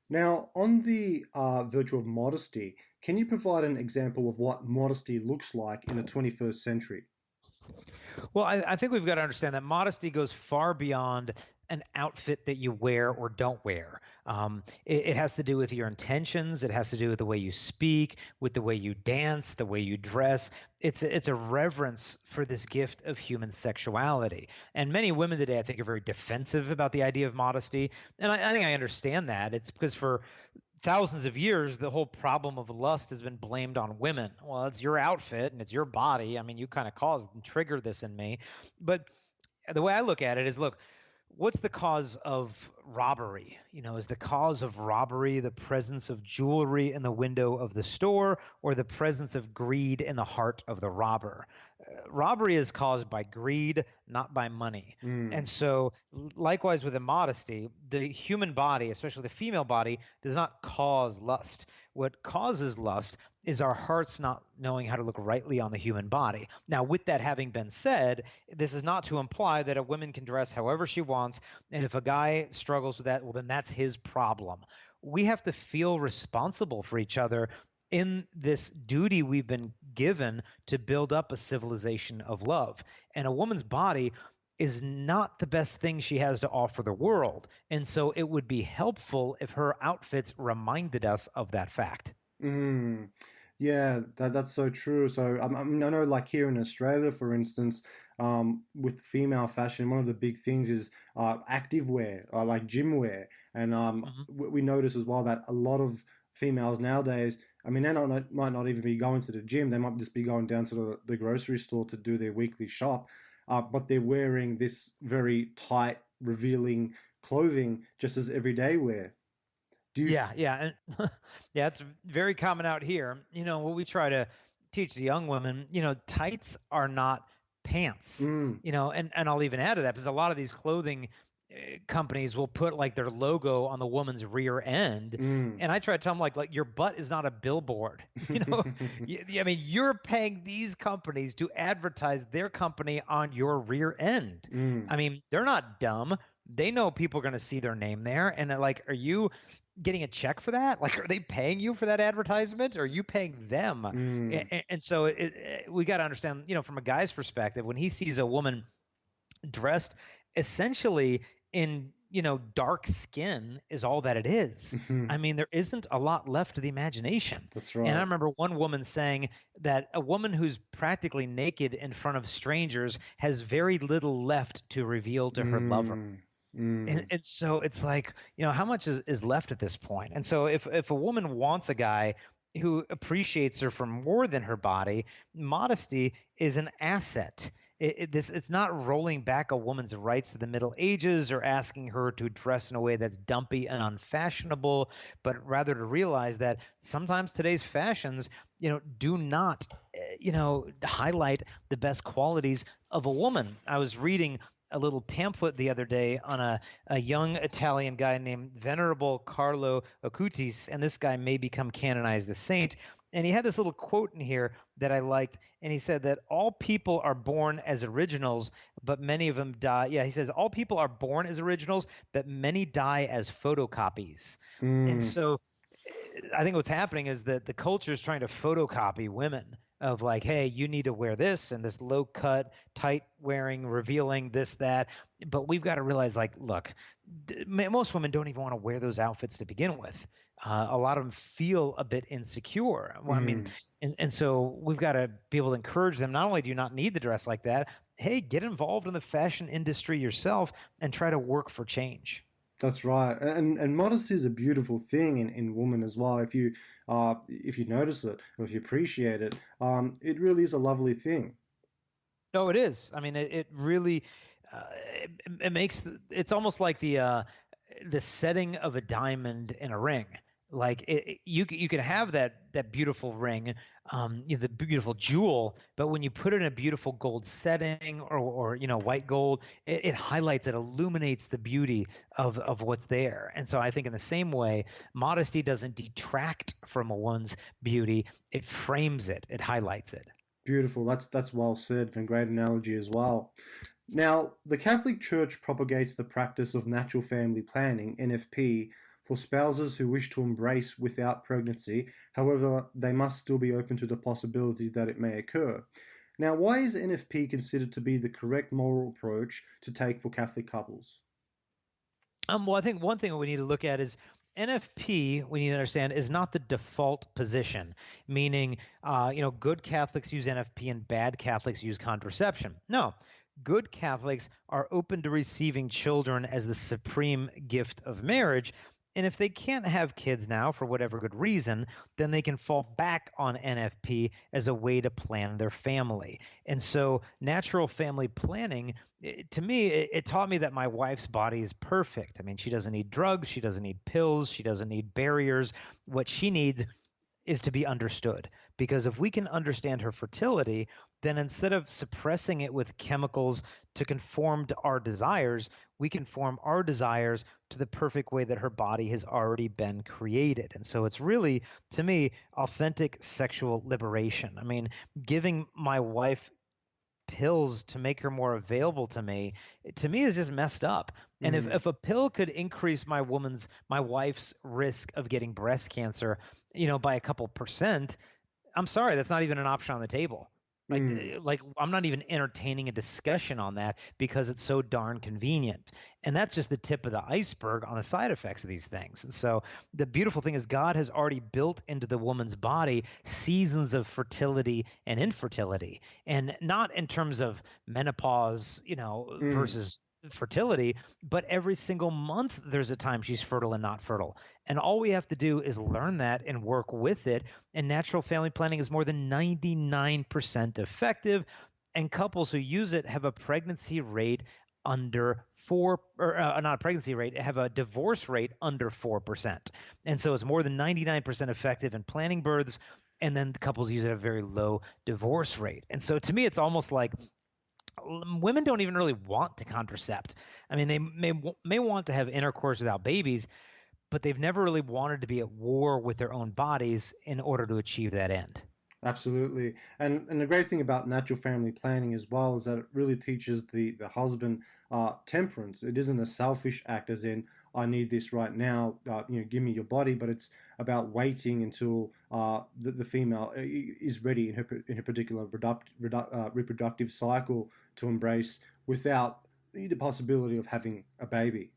Now, on the virtue of modesty, can you provide an example of what modesty looks like in the 21st century?
Well, I think we've got to understand that modesty goes far beyond an outfit that you wear or don't wear. It has to do with your intentions. It has to do with the way you speak, with the way you dance, the way you dress. It's a reverence for this gift of human sexuality. And many women today, I think, are very defensive about the idea of modesty. And I think I understand that. It's because for thousands of years, the whole problem of lust has been blamed on women. Well, it's your outfit and it's your body. I mean, you kind of caused and triggered this in me. But the way I look at it is, look, what's the cause of robbery? Is the cause of robbery the presence of jewelry in the window of the store, or the presence of greed in the heart of the robber? Robbery is caused by greed, not by money.
Mm,
And so, likewise with immodesty, the human body, especially the female body, does not cause lust. What causes lust is our hearts not knowing how to look rightly on the human body. Now, with that having been said, this is not to imply that a woman can dress however she wants, and if a guy struggles with that, well, then that's his problem. We have to feel responsible for each other in this duty we've been given to build up a civilization of love. And a woman's body is not the best thing she has to offer the world. And so it would be helpful if her outfits reminded us of that fact.
mm. Yeah, that's so true. So I know, like here in Australia, for instance, with female fashion, one of the big things is active wear, like gym wear, and
Mhm.
we notice as well that a lot of females nowadays, I mean, might not even be going to the gym; they might just be going down to the grocery store to do their weekly shop, but they're wearing this very tight, revealing clothing just as everyday wear. Do you?
Yeah, yeah, and yeah, it's very common out here. What we try to teach the young women, tights are not pants.
Mm,
And I'll even add to that, because a lot of these clothing companies will put like their logo on the woman's rear end,
mm.
and I try to tell them like your butt is not a billboard. I mean, you're paying these companies to advertise their company on your rear end.
Mm,
I mean, they're not dumb. They know people are going to see their name there, and they're like, are you getting a check for that? Like, are they paying you for that advertisement, or are you paying them?
mm,
And so we got to understand, from a guy's perspective, when he sees a woman dressed essentially in, dark skin is all that it is. I
mhm.
mean, there isn't a lot left to the imagination.
That's
And I
right.
remember one woman saying that a woman who's practically naked in front of strangers has very little left to reveal to her lover.
Mm,
And,
mm,
and so it's like, how much is left at this point? And so if a woman wants a guy who appreciates her for more than her body, modesty is an asset. It's not rolling back a woman's rights to the Middle Ages or asking her to dress in a way that's dumpy and unfashionable, but rather to realize that sometimes today's fashions, do not, highlight the best qualities of a woman. I was reading a little pamphlet the other day on a young Italian guy named Venerable Carlo Acutis, and this guy may become canonized a saint. And he had this little quote in here that I liked, and he said that all people are born as originals, but many of them die. Yeah, he says all people are born as originals, but many die as photocopies. And
mm,
so I think what's happening is that the culture is trying to photocopy women of like, hey, you need to wear this and this low cut, tight wearing, revealing this, that. But we've got to realize, like, look, most women don't even want to wear those outfits to begin with. a lot of them feel a bit insecure. Well, I mean,
Mm,
and so we've got to be able to encourage them. Not only do you not need to dress like that, hey, get involved in the fashion industry yourself and try to work for change.
that's right. And modesty is a beautiful thing in women as well. If you notice it or if you appreciate it, it really is a lovely thing.
No, it is. I mean, it really it makes it's almost like the setting of a diamond in a ring. Like you can have that beautiful ring, the beautiful jewel, but when you put it in a beautiful gold setting or white gold, it highlights, it illuminates the beauty of what's there. And so I think in the same way, modesty doesn't detract from a one's beauty; it frames it, it highlights it.
Beautiful. That's well said and great analogy as well. Now, the Catholic Church propagates the practice of natural family planning, NFP, for spouses who wish to embrace without pregnancy. However, they must still be open to the possibility that it may occur. Now, why is NFP considered to be the correct moral approach to take for Catholic couples?
Well, I think one thing we need to look at is NFP, we need to understand, is not the default position, meaning, good Catholics use NFP and bad Catholics use contraception. No, good Catholics are open to receiving children as the supreme gift of marriage. And if they can't have kids now for whatever good reason, then they can fall back on NFP as a way to plan their family. And so, natural family planning, to me, it taught me that my wife's body is perfect. I mean, she doesn't need drugs, she doesn't need pills, she doesn't need barriers. What she needs is to be understood. Because if we can understand her fertility, then instead of suppressing it with chemicals to conform to our desires, we can form our desires to the perfect way that her body has already been created. And so it's really, to me, authentic sexual liberation. I mean, giving my wife pills to make her more available to me is just messed up. And if,
Mm,
if a pill could increase my wife's risk of getting breast cancer, by a couple percent, I'm sorry, that's not even an option on the table. Like,
mm.
like I'm not even entertaining a discussion on that because it's so darn convenient. And that's just the tip of the iceberg on the side effects of these things. And so the beautiful thing is God has already built into the woman's body seasons of fertility and infertility, and not in terms of menopause,
Mm,
versus fertility, but every single month there's a time she's fertile and not fertile. And all we have to do is learn that and work with it. And natural family planning is more than 99% effective. And couples who use it have a pregnancy rate under four, or not a pregnancy rate, have a divorce rate under 4%. And so it's more than 99% effective in planning births. And then the couples use it at a very low divorce rate. And so to me, it's almost like women don't even really want to contracept. I mean, they may want to have intercourse without babies, but they've never really wanted to be at war with their own bodies in order to achieve that end.
absolutely. And the great thing about natural family planning as well is that it really teaches the husband temperance. It isn't a selfish act, as in I need this right now. Give me your body, but it's about waiting until the female is ready in her particular reproductive cycle to embrace without the possibility of having a baby.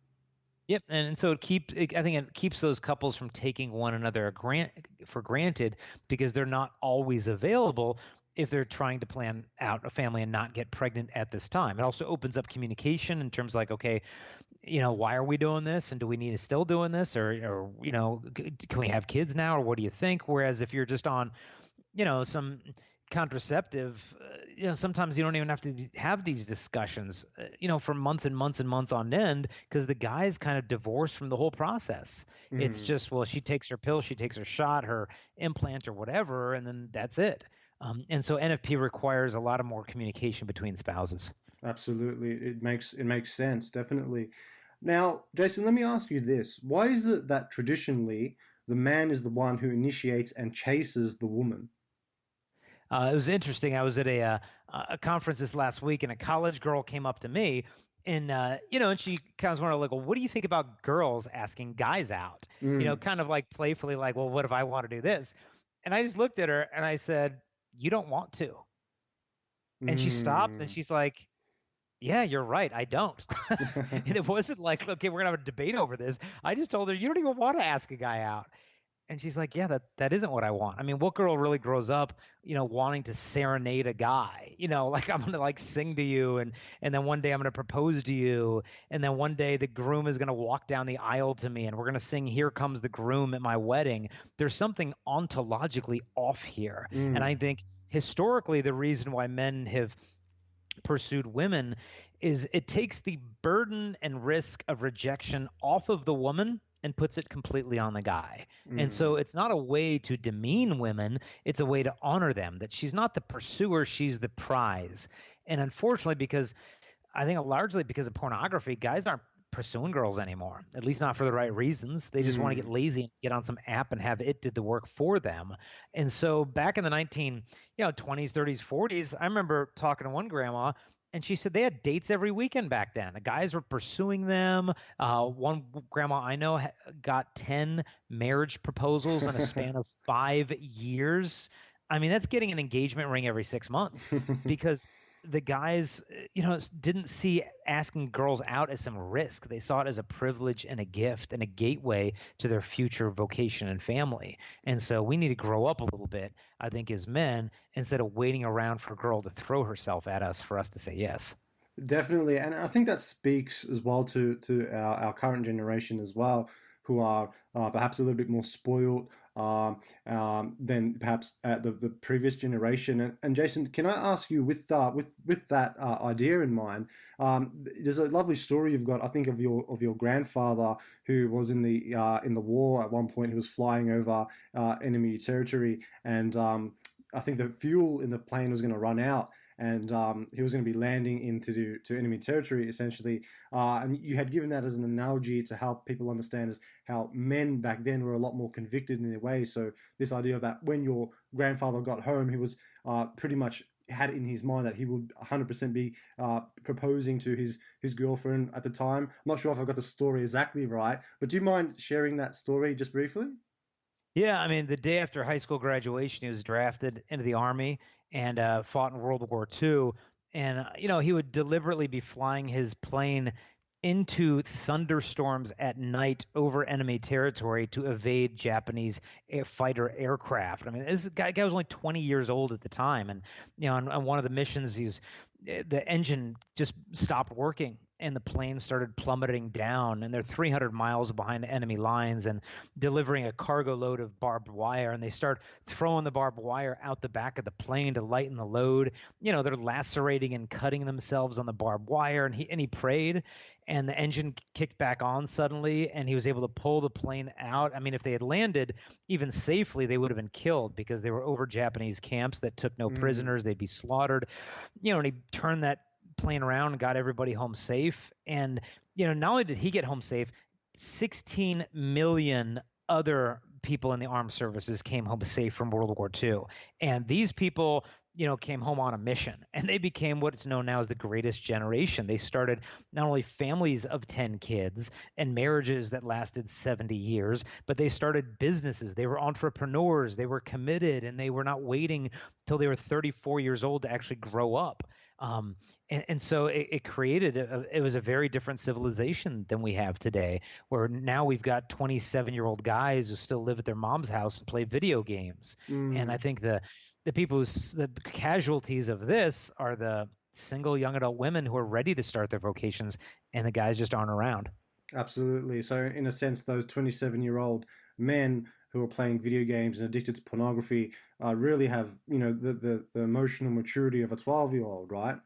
Yep, and so I think it keeps those couples from taking one another for granted because they're not always available if they're trying to plan out a family and not get pregnant at this time. It also opens up communication in terms like, okay, why are we doing this, and do we need to still doing this, or can we have kids now, or what do you think? Whereas if you're just on, some contraceptive, sometimes you don't even have to have these discussions, for months and months and months on end, because the guy's kind of divorced from the whole process. It's
Mm,
just, well, she takes her pill, she takes her shot, her implant or whatever, and then that's it. And so NFP requires a lot of more communication between spouses.
absolutely, it makes sense, definitely. Now, Jason, let me ask you this: why is it that traditionally the man is the one who initiates and chases the woman?
It was interesting. I was at a conference this last week, and a college girl came up to me, and and she kind of wondered, like, well, what do you think about girls asking guys out?
Mm,
Kind of like playfully, like, well, what if I want to do this? And I just looked at her and I said, you don't want to. And she stopped and
mm.
she's like, yeah, you're right. I don't. And it wasn't like, okay, we're gonna have a debate over this. I just told her, you don't even want to ask a guy out. And she's like, yeah, that isn't what I want. I mean, what girl really grows up, wanting to serenade a guy, like I'm gonna like sing to you, and then one day I'm gonna propose to you, and then one day the groom is gonna walk down the aisle to me and we're gonna sing Here Comes the Groom at my wedding. There's something ontologically off here. And
Mm,
I think historically the reason why men have pursued women is it takes the burden and risk of rejection off of the woman and puts it completely on the guy. And so
mm,
it's not a way to demean women, it's a way to honor them, that she's not the pursuer, she's the prize. And unfortunately, because I think largely because of pornography, guys aren't pursuing girls anymore, at least not for the right reasons. They just want to get
mm.
lazy and get on some app and have it did the work for them. And so back in the 20s, 30s, 40s, I remember talking to one grandma and she said they had dates every weekend back then. The guys were pursuing them. One grandma I know got 10 marriage proposals in a span of 5 years. I mean, that's getting an engagement ring every 6 months because the guys, didn't see asking girls out as some risk. They saw it as a privilege and a gift and a gateway to their future vocation and family. And so we need to grow up a little bit, I think, as men, instead of waiting around for a girl to throw herself at us for us to say yes.
Definitely, and I think that speaks as well to our current generation as well, who are perhaps a little bit more spoiled than perhaps the previous generation. And Jason, can I ask you, with that idea in mind, there's a lovely story you've got, I think, of your grandfather who was in the war at one point. He was flying over enemy territory, and I think the fuel in the plane was going to run out, and he was going to be landing to enemy territory essentially. And you had given that as an analogy to help people understand as how men back then were a lot more convicted in their way. So this idea of that when your grandfather got home, he was pretty much had it in his mind that he would 100% be proposing to his girlfriend at the time. I'm not sure if I got the story exactly right, but do you mind sharing that story just briefly?
Yeah, I mean, the day after high school graduation, he was drafted into the army and fought in World War II. And he would deliberately be flying his plane into thunderstorms at night over enemy territory to evade Japanese fighter aircraft. I mean, this guy was only 20 years old at the time, and on one of the missions, the engine just stopped working and the plane started plummeting down, and they're 300 miles behind enemy lines and delivering a cargo load of barbed wire, and they start throwing the barbed wire out the back of the plane to lighten the load. They're lacerating and cutting themselves on the barbed wire, and he prayed, and the engine kicked back on suddenly, and he was able to pull the plane out. I mean, if they had landed even safely, they would have been killed because they were over Japanese camps that took no
Mm,
prisoners. They'd be slaughtered. And he turned that plane around and got everybody home safe. And not only did he get home safe, 16 million other people in the armed services came home safe from World War II. And these people, came home on a mission, and they became what's known now as the greatest generation. They started not only families of 10 kids and marriages that lasted 70 years, but they started businesses. They were entrepreneurs, they were committed, and they were not waiting till they were 34 years old to actually grow up. And so it created it was a very different civilization than we have today, where now we've got 27-year-old guys who still live at their mom's house and play video games. And I
mm.
think the people the casualties of this are the single young adult women who are ready to start their vocations, and the guys just aren't around.
Absolutely. So, in a sense, those 27-year-old men who are playing video games and addicted to pornography really have, the emotional maturity of a 12-year-old, right?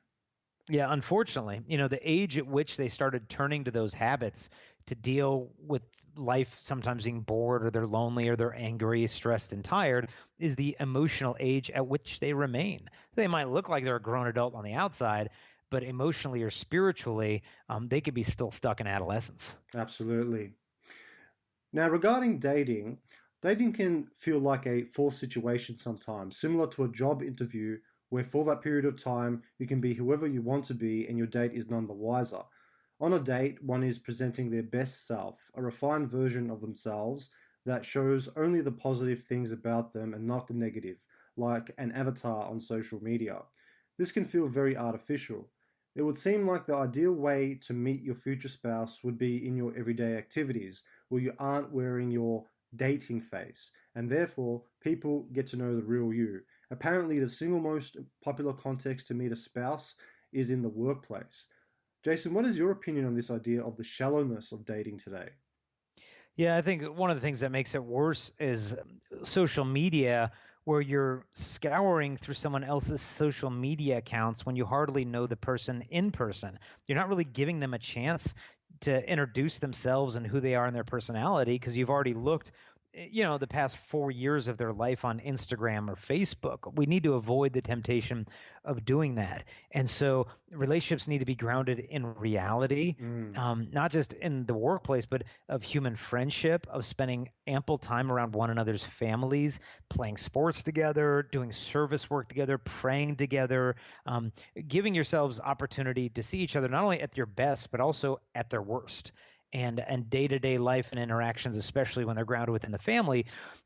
Yeah, unfortunately, the age at which they started turning to those habits to deal with life, sometimes being bored or they're lonely or they're angry, stressed, and tired, is the emotional age at which they remain. They might look like they're a grown adult on the outside, but emotionally or spiritually, they could be still stuck in adolescence.
Absolutely. Now, regarding dating, dating can feel like a forced situation sometimes, similar to a job interview where for that period of time you can be whoever you want to be and your date is none the wiser. On a date, one is presenting their best self, a refined version of themselves that shows only the positive things about them and not the negative, like an avatar on social media. This can feel very artificial. It would seem like the ideal way to meet your future spouse would be in your everyday activities, where you aren't wearing your dating phase, and therefore people get to know the real you. Apparently, the single most popular context to meet a spouse is in the workplace. Jason, what is your opinion on this idea of the shallowness of dating today?
Yeah, I think one of the things that makes it worse is social media, where you're scouring through someone else's social media accounts when you hardly know the person in person. You're not really giving them a chance to introduce themselves and who they are and their personality because you've already looked, the past 4 years of their life on Instagram or Facebook. We need to avoid the temptation of doing that. And so relationships need to be grounded in reality,
Mm.
not just in the workplace, but of human friendship, of spending ample time around one another's families, playing sports together, doing service work together, praying together, giving yourselves opportunity to see each other not only at your best, but also at their worst. And day-to-day life and interactions, especially when they're grounded within the family,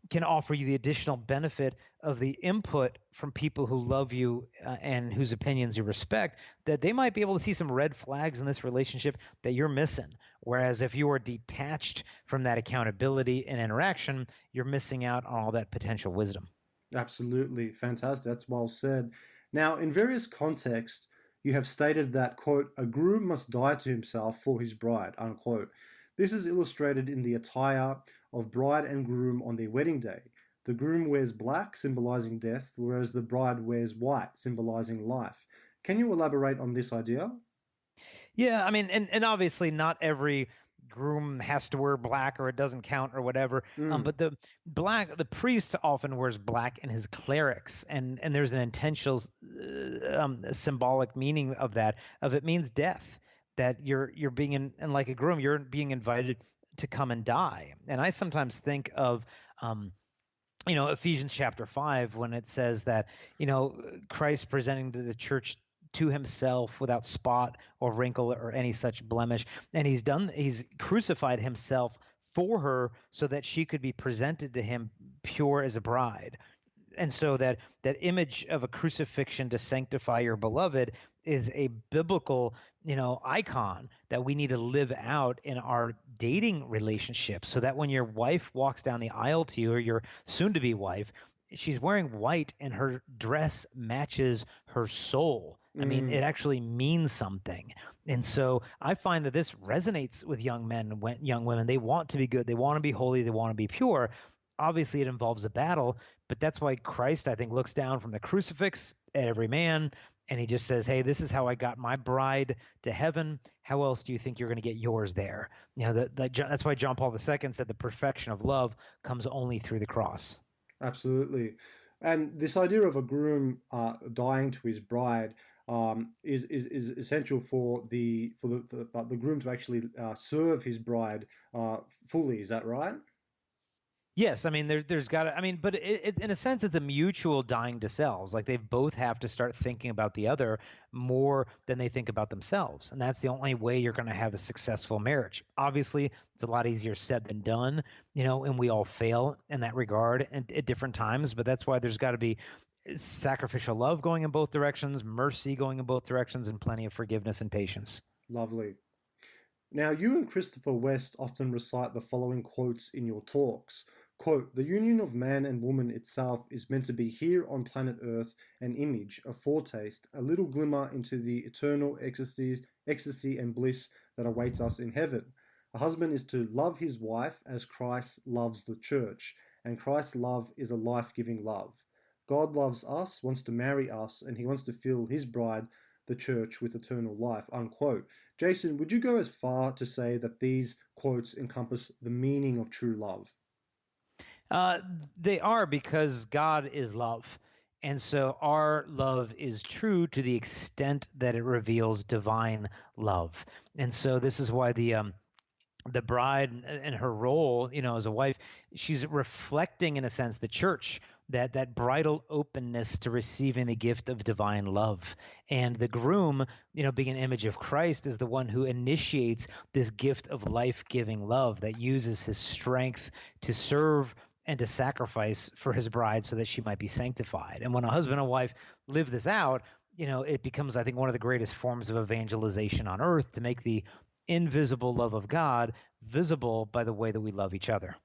can offer you the additional benefit of the input from people who love you and whose opinions you respect, that they might be able to see some red flags in this relationship that you're missing. Whereas if you are detached from that accountability and interaction, you're missing out on all that potential wisdom.
Absolutely. Fantastic. That's well said. Now, in various contexts, you have stated that, quote, a groom must die to himself for his bride, unquote. This is illustrated in the attire of bride and groom on their wedding day. The groom wears black, symbolizing death, whereas the bride wears white, symbolizing life. Can you elaborate on this idea?
Yeah, I mean, and obviously not every groom has to wear black or it doesn't count or whatever.
Mm,
But the priest often wears black in his clerics, and there's an intentional symbolic meaning of that. Of it means death. That you're being and like a groom, you're being invited to come and die. And I sometimes think of Ephesians chapter 5, when it says that, Christ presenting to the church to himself without spot or wrinkle or any such blemish. And he's crucified himself for her so that she could be presented to him pure as a bride. And so that image of a crucifixion to sanctify your beloved is a biblical icon that we need to live out in our dating relationship, so that when your wife walks down the aisle to you, or your soon to be wife, she's wearing white and her dress matches her soul. I mean, it
mm.
actually means something. And so I find that this resonates with young men and young women. They want to be good, they want to be holy, they want to be pure. Obviously it involves a battle, but that's why Christ, I think, looks down from the crucifix at every man, and he just says, hey, this is how I got my bride to heaven. How else do you think you're going to get yours there? That's why John Paul II said the perfection of love comes only through the cross.
Absolutely. And this idea of a groom dying to his bride is essential for the groom to actually serve his bride fully. Is that right?
Yes, I mean there's got to, I mean, but in a sense it's a mutual dying to selves. Like they both have to start thinking about the other more than they think about themselves, and that's the only way you're going to have a successful marriage. Obviously, it's a lot easier said than done, and we all fail in that regard at different times. But that's why there's got to be sacrificial love going in both directions, mercy going in both directions, and plenty of forgiveness and patience.
Lovely. Now, you and Christopher West often recite the following quotes in your talks. Quote, the union of man and woman itself is meant to be here on planet Earth an image, a foretaste, a little glimmer into the eternal ecstasy and bliss that awaits us in heaven. A husband is to love his wife as Christ loves the church, and Christ's love is a life-giving love. God loves us, wants to marry us, and he wants to fill his bride, the church, with eternal life, unquote. Jason, would you go as far to say that these quotes encompass the meaning of true love?
Uh, they are, because God is love. And so our love is true to the extent that it reveals divine love. And so this is why the bride and her role, as a wife, she's reflecting, in a sense, the church, that bridal openness to receiving the gift of divine love. And the groom, being an image of Christ, is the one who initiates this gift of life-giving love that uses his strength to serve and to sacrifice for his bride so that she might be sanctified. And when a husband and wife live this out, it becomes, I think, one of the greatest forms of evangelization on earth, to make the invisible love of God visible by the way that we love each other.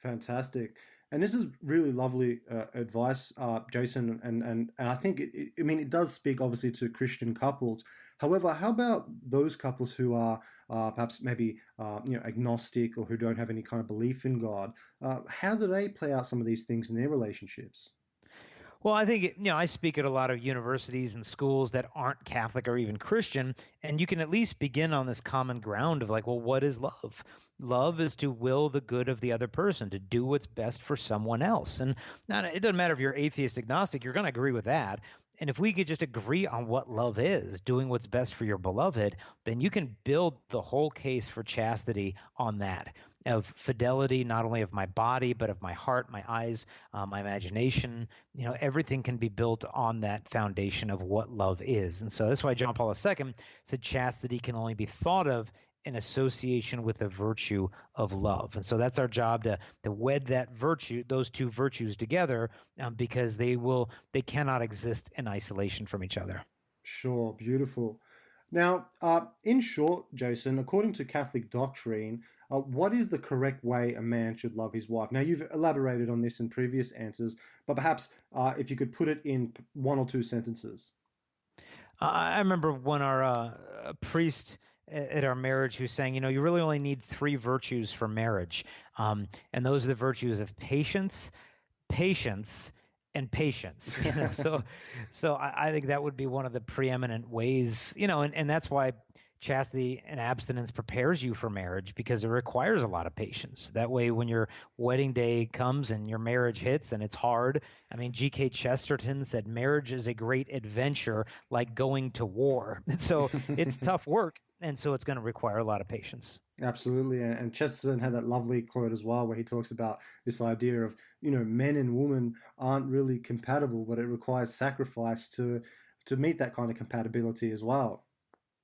Fantastic. And this is really lovely advice, Jason. And I think I mean, it does speak obviously to Christian couples. However, how about those couples who are perhaps maybe agnostic or who don't have any kind of belief in God? How do they play out some of these things in their relationships?
Well, I think, I speak at a lot of universities and schools that aren't Catholic or even Christian, and you can at least begin on this common ground of like, well, what is love? Love is to will the good of the other person, to do what's best for someone else. And now, it doesn't matter if you're atheist, agnostic, you're going to agree with that. And if we could just agree on what love is, doing what's best for your beloved, then you can build the whole case for chastity on that, of fidelity, not only of my body, but of my heart, my eyes, my imagination. Everything can be built on that foundation of what love is. And so that's why John Paul II said chastity can only be thought of in association with the virtue of love. And so that's our job, to wed that virtue, those two virtues together, because they cannot exist in isolation from each other.
Sure, beautiful. Now, in short, Jason, according to Catholic doctrine, what is the correct way a man should love his wife? Now, you've elaborated on this in previous answers, but perhaps if you could put it in one or two sentences.
I remember when our priest at our marriage who's saying, you really only need three virtues for marriage. And those are the virtues of patience, and patience. So I think that would be one of the preeminent ways, and that's why chastity and abstinence prepares you for marriage, because it requires a lot of patience. That way, when your wedding day comes and your marriage hits and it's hard, I mean, G.K. Chesterton said marriage is a great adventure like going to war. So it's tough work. And so it's going to require a lot of patience.
Absolutely. And Chesterton had that lovely quote as well, where he talks about this idea of, men and women aren't really compatible, but it requires sacrifice to meet that kind of compatibility as well.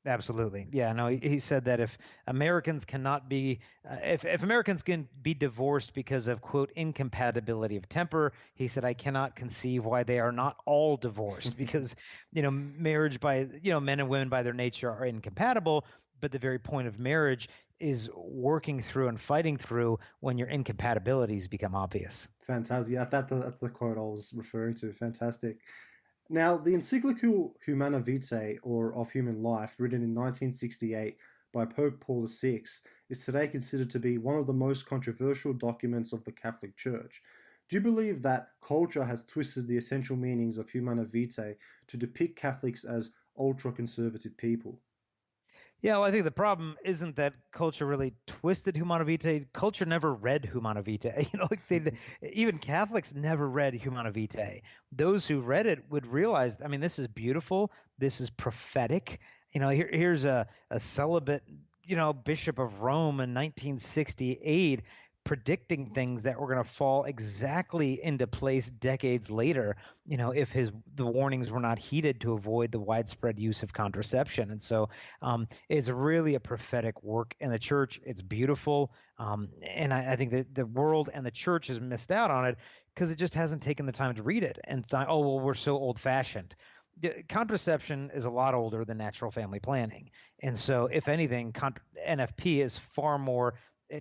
Absolutely. Yeah, no, he said that if Americans cannot be, if Americans can be divorced because of, quote, incompatibility of temper, he said, I cannot conceive why they are not all divorced, because, marriage by, men and women by their nature are incompatible, but the very point of marriage is working through and fighting through when your incompatibilities become obvious.
Fantastic. Yeah, that's the quote I was referring to. Fantastic. Now, the encyclical Humana Vitae, or Of Human Life, written in 1968 by Pope Paul VI, is today considered to be one of the most controversial documents of the Catholic Church. Do you believe that culture has twisted the essential meanings of Humana Vitae to depict Catholics as ultra-conservative people?
Yeah, well, I think the problem isn't that culture really twisted Humana Vitae. Culture never read Humana Vitae. Even Catholics never read Humana Vitae. Those who read it would realize, I mean, this is beautiful. This is prophetic. Here's a celibate, Bishop of Rome in 1968 predicting things that were going to fall exactly into place decades later, if the warnings were not heeded to avoid the widespread use of contraception. And so it's really a prophetic work in the church. It's beautiful. And I think that the world and the church has missed out on it because it just hasn't taken the time to read it and thought, oh, well, we're so old fashioned. Contraception is a lot older than natural family planning. And so if anything, NFP is far more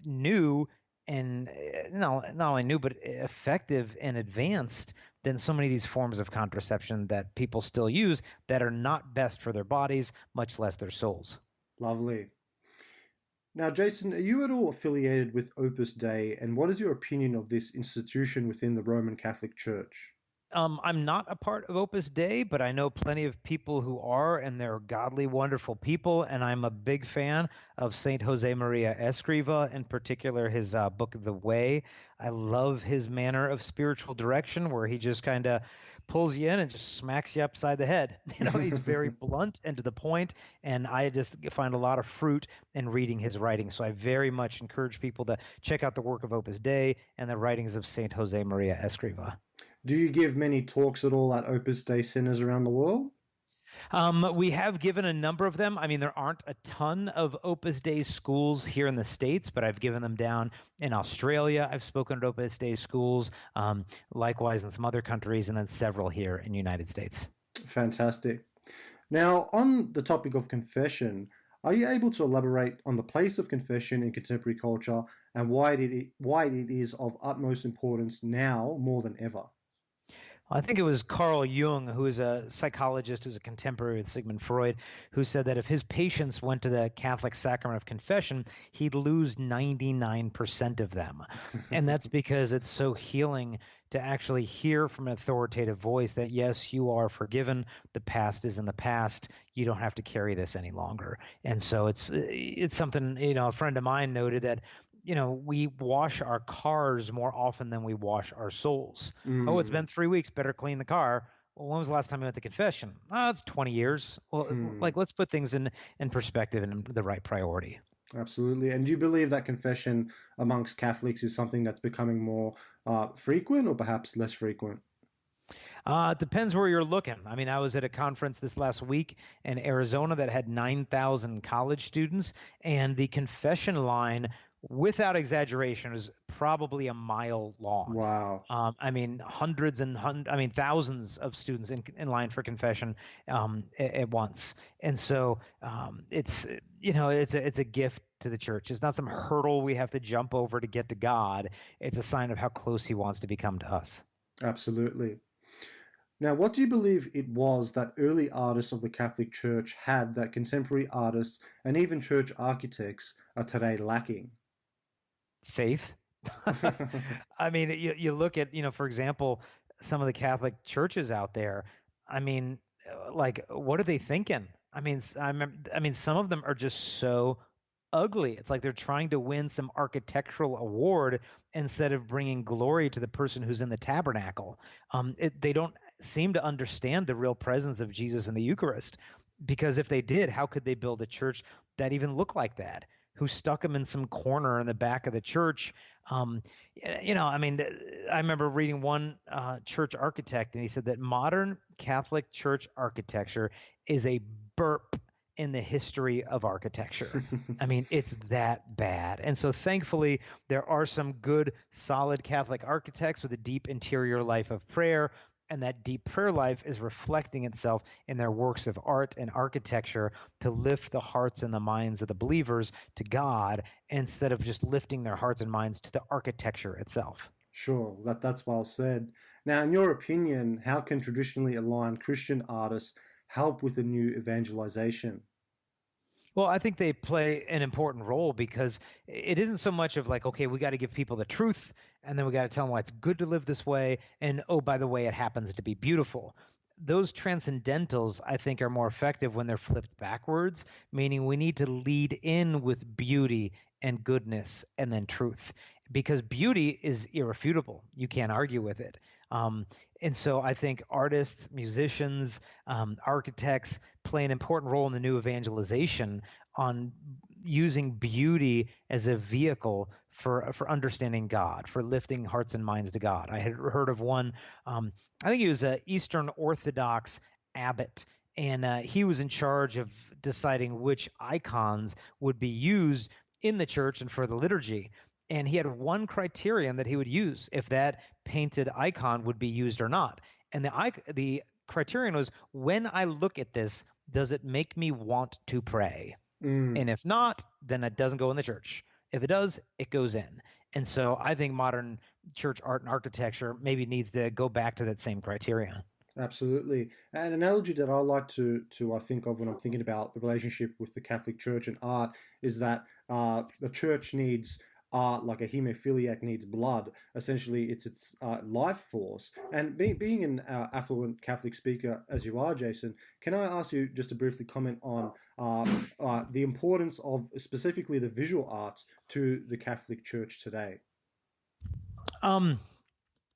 new and not only new, but effective and advanced than so many of these forms of contraception that people still use that are not best for their bodies, much less their souls.
Lovely. Now, Jason, are you at all affiliated with Opus Dei, and what is your opinion of this institution within the Roman Catholic Church?
I'm not a part of Opus Dei, but I know plenty of people who are, and they're godly, wonderful people. And I'm a big fan of Saint Jose Maria Escriva, in particular his book, The Way. I love his manner of spiritual direction, where he just kind of pulls you in and just smacks you upside the head. He's very blunt and to the point, and I just find a lot of fruit in reading his writing. So I very much encourage people to check out the work of Opus Dei and the writings of Saint Jose Maria Escriva.
Do you give many talks at all at Opus Dei centers around the world?
We have given a number of them. I mean, there aren't a ton of Opus Dei schools here in the States, but I've given them down in Australia. I've spoken at Opus Dei schools, likewise in some other countries, and then several here in the United States.
Fantastic. Now, on the topic of confession, Are you able to elaborate on the place of confession in contemporary culture and why it is of utmost importance now more than ever?
I think it was Carl Jung, who is a psychologist who's a contemporary with Sigmund Freud, who said that if his patients went to the Catholic sacrament of confession, he'd lose 99% of them. And that's because it's so healing to actually hear from an authoritative voice that, yes, you are forgiven. The past is in the past. You don't have to carry this any longer. And so it's something, a friend of mine noted that we wash our cars more often than we wash our souls. Oh, it's
Mm,
been 3 weeks, better clean the car. Well, when was the last time you went to confession? Oh, it's 20 years. Well,
hmm.
like, let's put things in perspective and in the right priority.
Absolutely. And do you believe that confession amongst Catholics is something that's becoming more frequent or perhaps less frequent?
It depends where you're looking. I mean, I was at a conference this last week in Arizona that had 9,000 college students, and the confession line, without exaggeration, is probably a mile long.
Wow.
I mean, thousands of students in line for confession at once. And so it's a gift to the church. It's not some hurdle we have to jump over to get to God. It's a sign of how close He wants to become to us.
Absolutely. Now, what do you believe it was that early artists of the Catholic Church had that contemporary artists and even church architects are today lacking?
Faith. I mean, you look at, for example, some of the Catholic churches out there. I mean, like, what are they thinking? I mean, some of them are just so ugly. It's like they're trying to win some architectural award instead of bringing glory to the person who's in the tabernacle. They don't seem to understand the real presence of Jesus in the Eucharist, because if they did, how could they build a church that even looked like that? Who stuck him in some corner in the back of the church? Um, I mean, I remember reading one church architect, and he said that modern Catholic church architecture is a burp in the history of architecture. I mean, it's that bad. And so thankfully, there are some good, solid Catholic architects with a deep interior life of prayer. And that deep prayer life is reflecting itself in their works of art and architecture to lift the hearts and the minds of the believers to God instead of just lifting their hearts and minds to the architecture itself.
Sure, that's well said. Now, in your opinion, how can traditionally aligned Christian artists help with the new evangelization?
Well, I think they play an important role because it isn't so much of like, okay, we got to give people the truth and then we got to tell them why it's good to live this way. And oh, by the way, it happens to be beautiful. Those transcendentals, I think, are more effective when they're flipped backwards, meaning we need to lead in with beauty and goodness and then truth, because beauty is irrefutable. You can't argue with it. Um, and so I think artists, musicians, architects play an important role in the new evangelization on using beauty as a vehicle for understanding God, for lifting hearts and minds to God. I had heard of one, I think he was an Eastern Orthodox abbot, and he was in charge of deciding which icons would be used in the church and for the liturgy. And he had one criterion that he would use if that painted icon would be used or not. And the criterion was, when I look at this, does it make me want to pray?
Mm,
And if not, then it doesn't go in the church. If it does, it goes in. And so I think modern church art and architecture maybe needs to go back to that same criteria.
absolutely. An analogy that I like to I think of when I'm thinking about the relationship with the Catholic Church and art is that the church needs art like a hemophiliac needs blood. Essentially, it's its life force. And being an affluent Catholic speaker as you are, Jason, can I ask you just to briefly comment on the importance of specifically the visual arts to the Catholic Church today?
Um,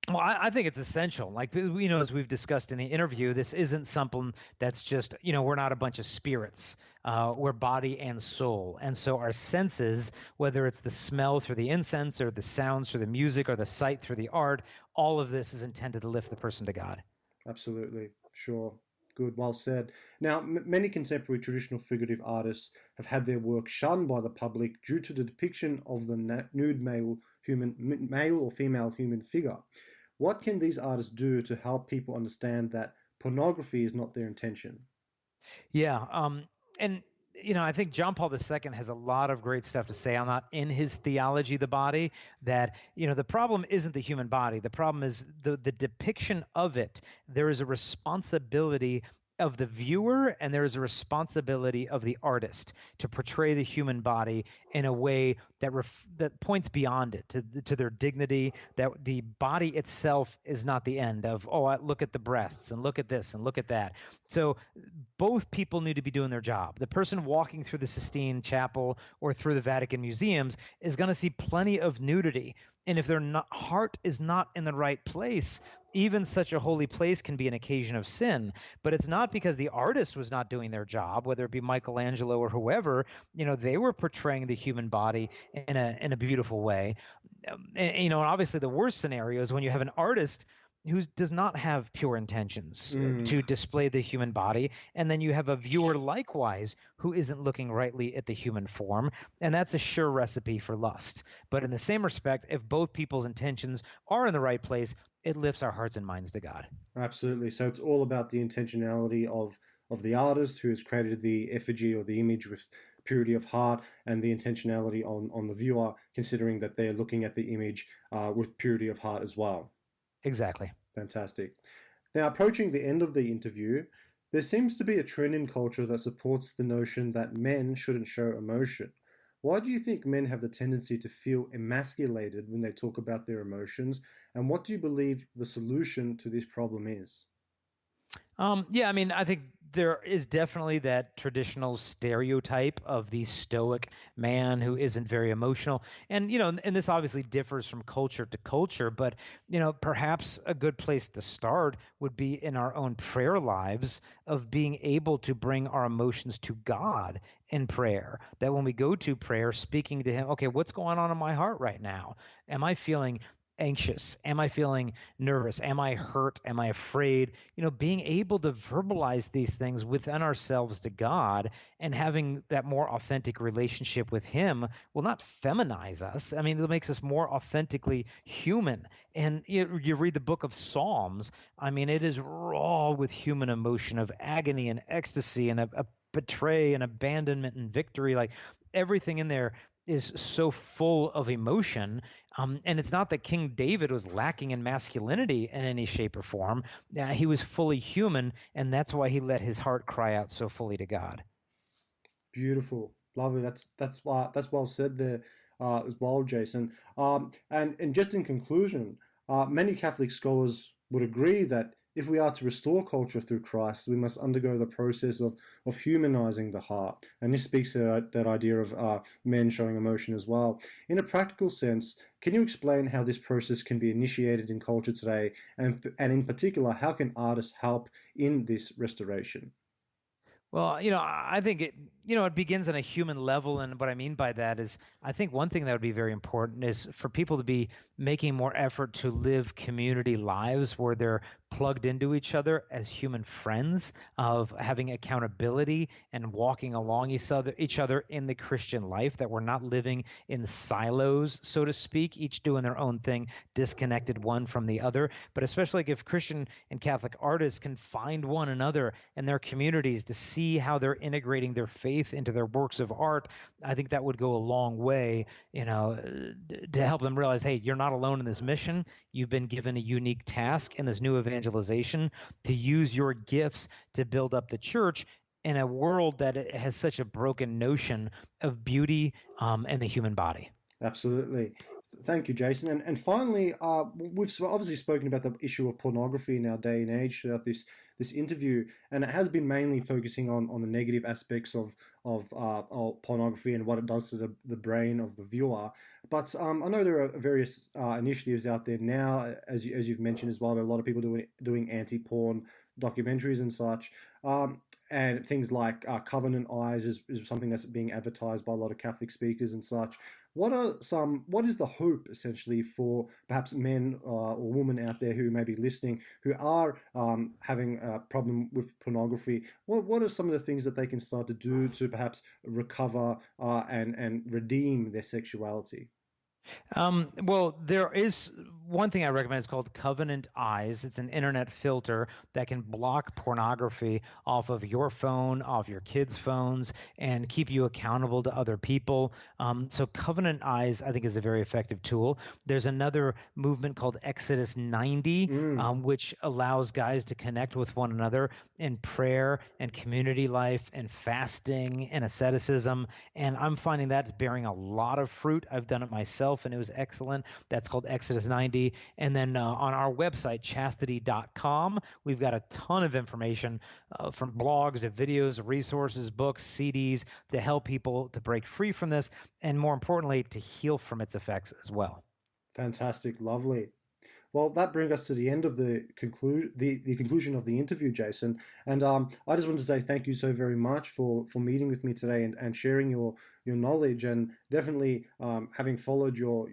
Well, I think it's essential. Like, as we've discussed in the interview, this isn't something that's just, we're not a bunch of spirits. We're body and soul. And so our senses, whether it's the smell through the incense or the sounds through the music or the sight through the art, all of this is intended to lift the person to God.
Absolutely, sure. Good, well said. Now, many contemporary traditional figurative artists have had their work shunned by the public due to the depiction of the nude male or female human figure. What can these artists do to help people understand that pornography is not their intention?
Yeah. And I think John Paul II has a lot of great stuff to say on that in his Theology of the Body, that, the problem isn't the human body. The problem is the depiction of it. There is a responsibility of the viewer, and there is a responsibility of the artist to portray the human body in a way that points beyond it to their dignity, that the body itself is not the end of, oh, look at the breasts and look at this and look at that. So both people need to be doing their job. The person walking through the Sistine Chapel or through the Vatican museums is going to see plenty of nudity. And if their heart is not in the right place, even such a holy place can be an occasion of sin. But it's not because the artist was not doing their job, whether it be Michelangelo or whoever. They were portraying the human body in a beautiful way. And obviously the worst scenario is when you have an artist who does not have pure intentions to display the human body, and then you have a viewer likewise who isn't looking rightly at the human form, and that's a sure recipe for lust. But in the same respect, if both people's intentions are in the right place, it lifts our hearts and minds to God.
Absolutely. So it's all about the intentionality of the artist who has created the effigy or the image with purity of heart, and the intentionality on the viewer, considering that they're looking at the image with purity of heart as well.
Exactly.
Fantastic. Now, approaching the end of the interview, there seems to be a trend in culture that supports the notion that men shouldn't show emotion. Why do you think men have the tendency to feel emasculated when they talk about their emotions, and what do you believe the solution to this problem is?
I think there is definitely that traditional stereotype of the stoic man who isn't very emotional. And this obviously differs from culture to culture, but, perhaps a good place to start would be in our own prayer lives of being able to bring our emotions to God in prayer. That when we go to prayer, speaking to Him, okay, what's going on in my heart right now? Am I feeling anxious? Am I feeling nervous? Am I hurt? Am I afraid? Being able to verbalize these things within ourselves to God and having that more authentic relationship with Him will not feminize us. I mean, it makes us more authentically human. And you read the book of Psalms, I mean, it is raw with human emotion of agony and ecstasy and a betray and abandonment and victory. Like everything in there is so full of emotion. And it's not that King David was lacking in masculinity in any shape or form. He was fully human, and that's why he let his heart cry out so fully to God.
Beautiful, lovely. That's well said there as well, Jason. And just in conclusion, many Catholic scholars would agree that if we are to restore culture through Christ, we must undergo the process of humanizing the heart. And this speaks to that idea of men showing emotion as well. In a practical sense, can you explain how this process can be initiated in culture today? And in particular, how can artists help in this restoration?
Well, I think it begins on a human level. And what I mean by that is I think one thing that would be very important is for people to be making more effort to live community lives where they're plugged into each other as human friends, of having accountability and walking along each other in the Christian life, that we're not living in silos, so to speak, each doing their own thing, disconnected one from the other. But especially like if Christian and Catholic artists can find one another in their communities to see how they're integrating their faith into their works of art, I think that would go a long way, to help them realize, hey, you're not alone in this mission. You've been given a unique task in this new evangelization to use your gifts to build up the church in a world that has such a broken notion of beauty and the human body.
Absolutely. Thank you, Jason. And finally, we've obviously spoken about the issue of pornography in our day and age throughout this interview, and it has been mainly focusing on the negative aspects of pornography and what it does to the brain of the viewer. But I know there are various initiatives out there now, as you've mentioned as well. There are a lot of people doing anti-porn documentaries and such. And things like Covenant Eyes is something that's being advertised by a lot of Catholic speakers and such. What is the hope essentially for perhaps men or women out there who may be listening who are having a problem with pornography? What are some of the things that they can start to do to perhaps recover and redeem their sexuality?
Well, there is one thing I recommend. It's called Covenant Eyes. It's an internet filter that can block pornography off of your phone, off your kids' phones, and keep you accountable to other people. So Covenant Eyes, I think, is a very effective tool. There's another movement called Exodus 90,
Mm.
which allows guys to connect with one another in prayer and community life and fasting and asceticism. And I'm finding that's bearing a lot of fruit. I've done it myself, and it was excellent. That's called Exodus 90. And then on our website, chastity.com, we've got a ton of information from blogs to videos, resources, books, CDs to help people to break free from this, and more importantly, to heal from its effects as well.
Fantastic, lovely. Well, that brings us to the end of the conclusion of the interview, Jason. And I just want to say thank you so very much for meeting with me today and sharing your knowledge, and definitely having followed your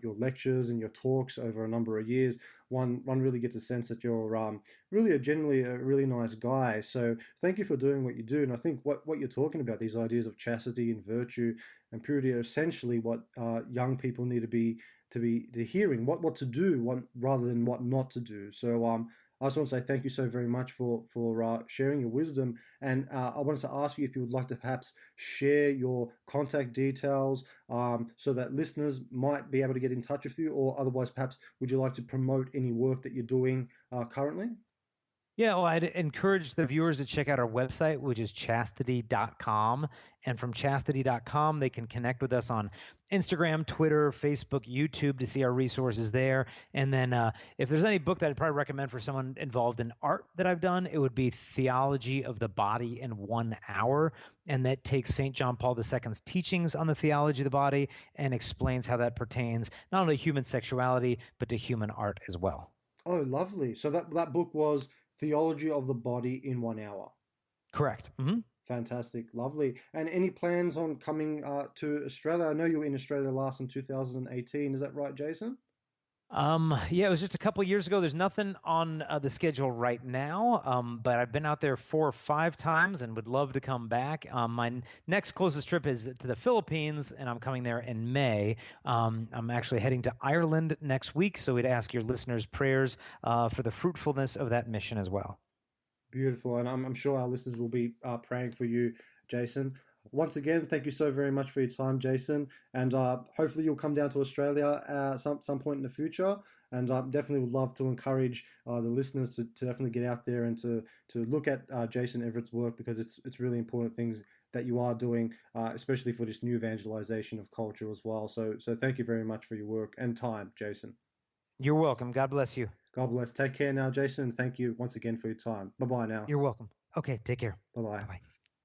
lectures and your talks over a number of years. One really gets a sense that you're really generally a really nice guy. So thank you for doing what you do. And I think what you're talking about, these ideas of chastity and virtue and purity, are essentially what young people need to hearing what to do, rather than what not to do. So I just want to say thank you so very much for sharing your wisdom, and I wanted to ask you if you would like to perhaps share your contact details, so that listeners might be able to get in touch with you, or otherwise perhaps would you like to promote any work that you're doing currently?
Yeah, well, I'd encourage the viewers to check out our website, which is chastity.com. And from chastity.com, they can connect with us on Instagram, Twitter, Facebook, YouTube to see our resources there. And then if there's any book that I'd probably recommend for someone involved in art that I've done, it would be Theology of the Body in 1 Hour. And that takes St. John Paul II's teachings on the theology of the body and explains how that pertains not only to human sexuality, but to human art as well.
Oh, lovely. So that book was Theology of the Body in 1 Hour.
Correct. Mm-hmm.
Fantastic, lovely. And any plans on coming to Australia? I know you were in Australia last in 2018. Is that right, Jason?
Yeah, it was just a couple years ago. There's nothing on the schedule right now, but I've been out there 4 or 5 times and would love to come back. My next closest trip is to the Philippines, and I'm coming there in May. I'm actually heading to Ireland next week, so we'd ask your listeners' prayers for the fruitfulness of that mission as well.
Beautiful. And I'm sure our listeners will be praying for you, Jason. Once again, thank you so very much for your time, Jason. And hopefully you'll come down to Australia some point in the future. And definitely would love to encourage the listeners to definitely get out there and to look at Jason Everett's work, because it's really important things that you are doing, especially for this new evangelization of culture as well. So thank you very much for your work and time, Jason.
You're welcome. God bless you.
God bless. Take care now, Jason, and thank you once again for your time. Bye bye now.
You're welcome. Okay, take care.
Bye bye.
Bye bye.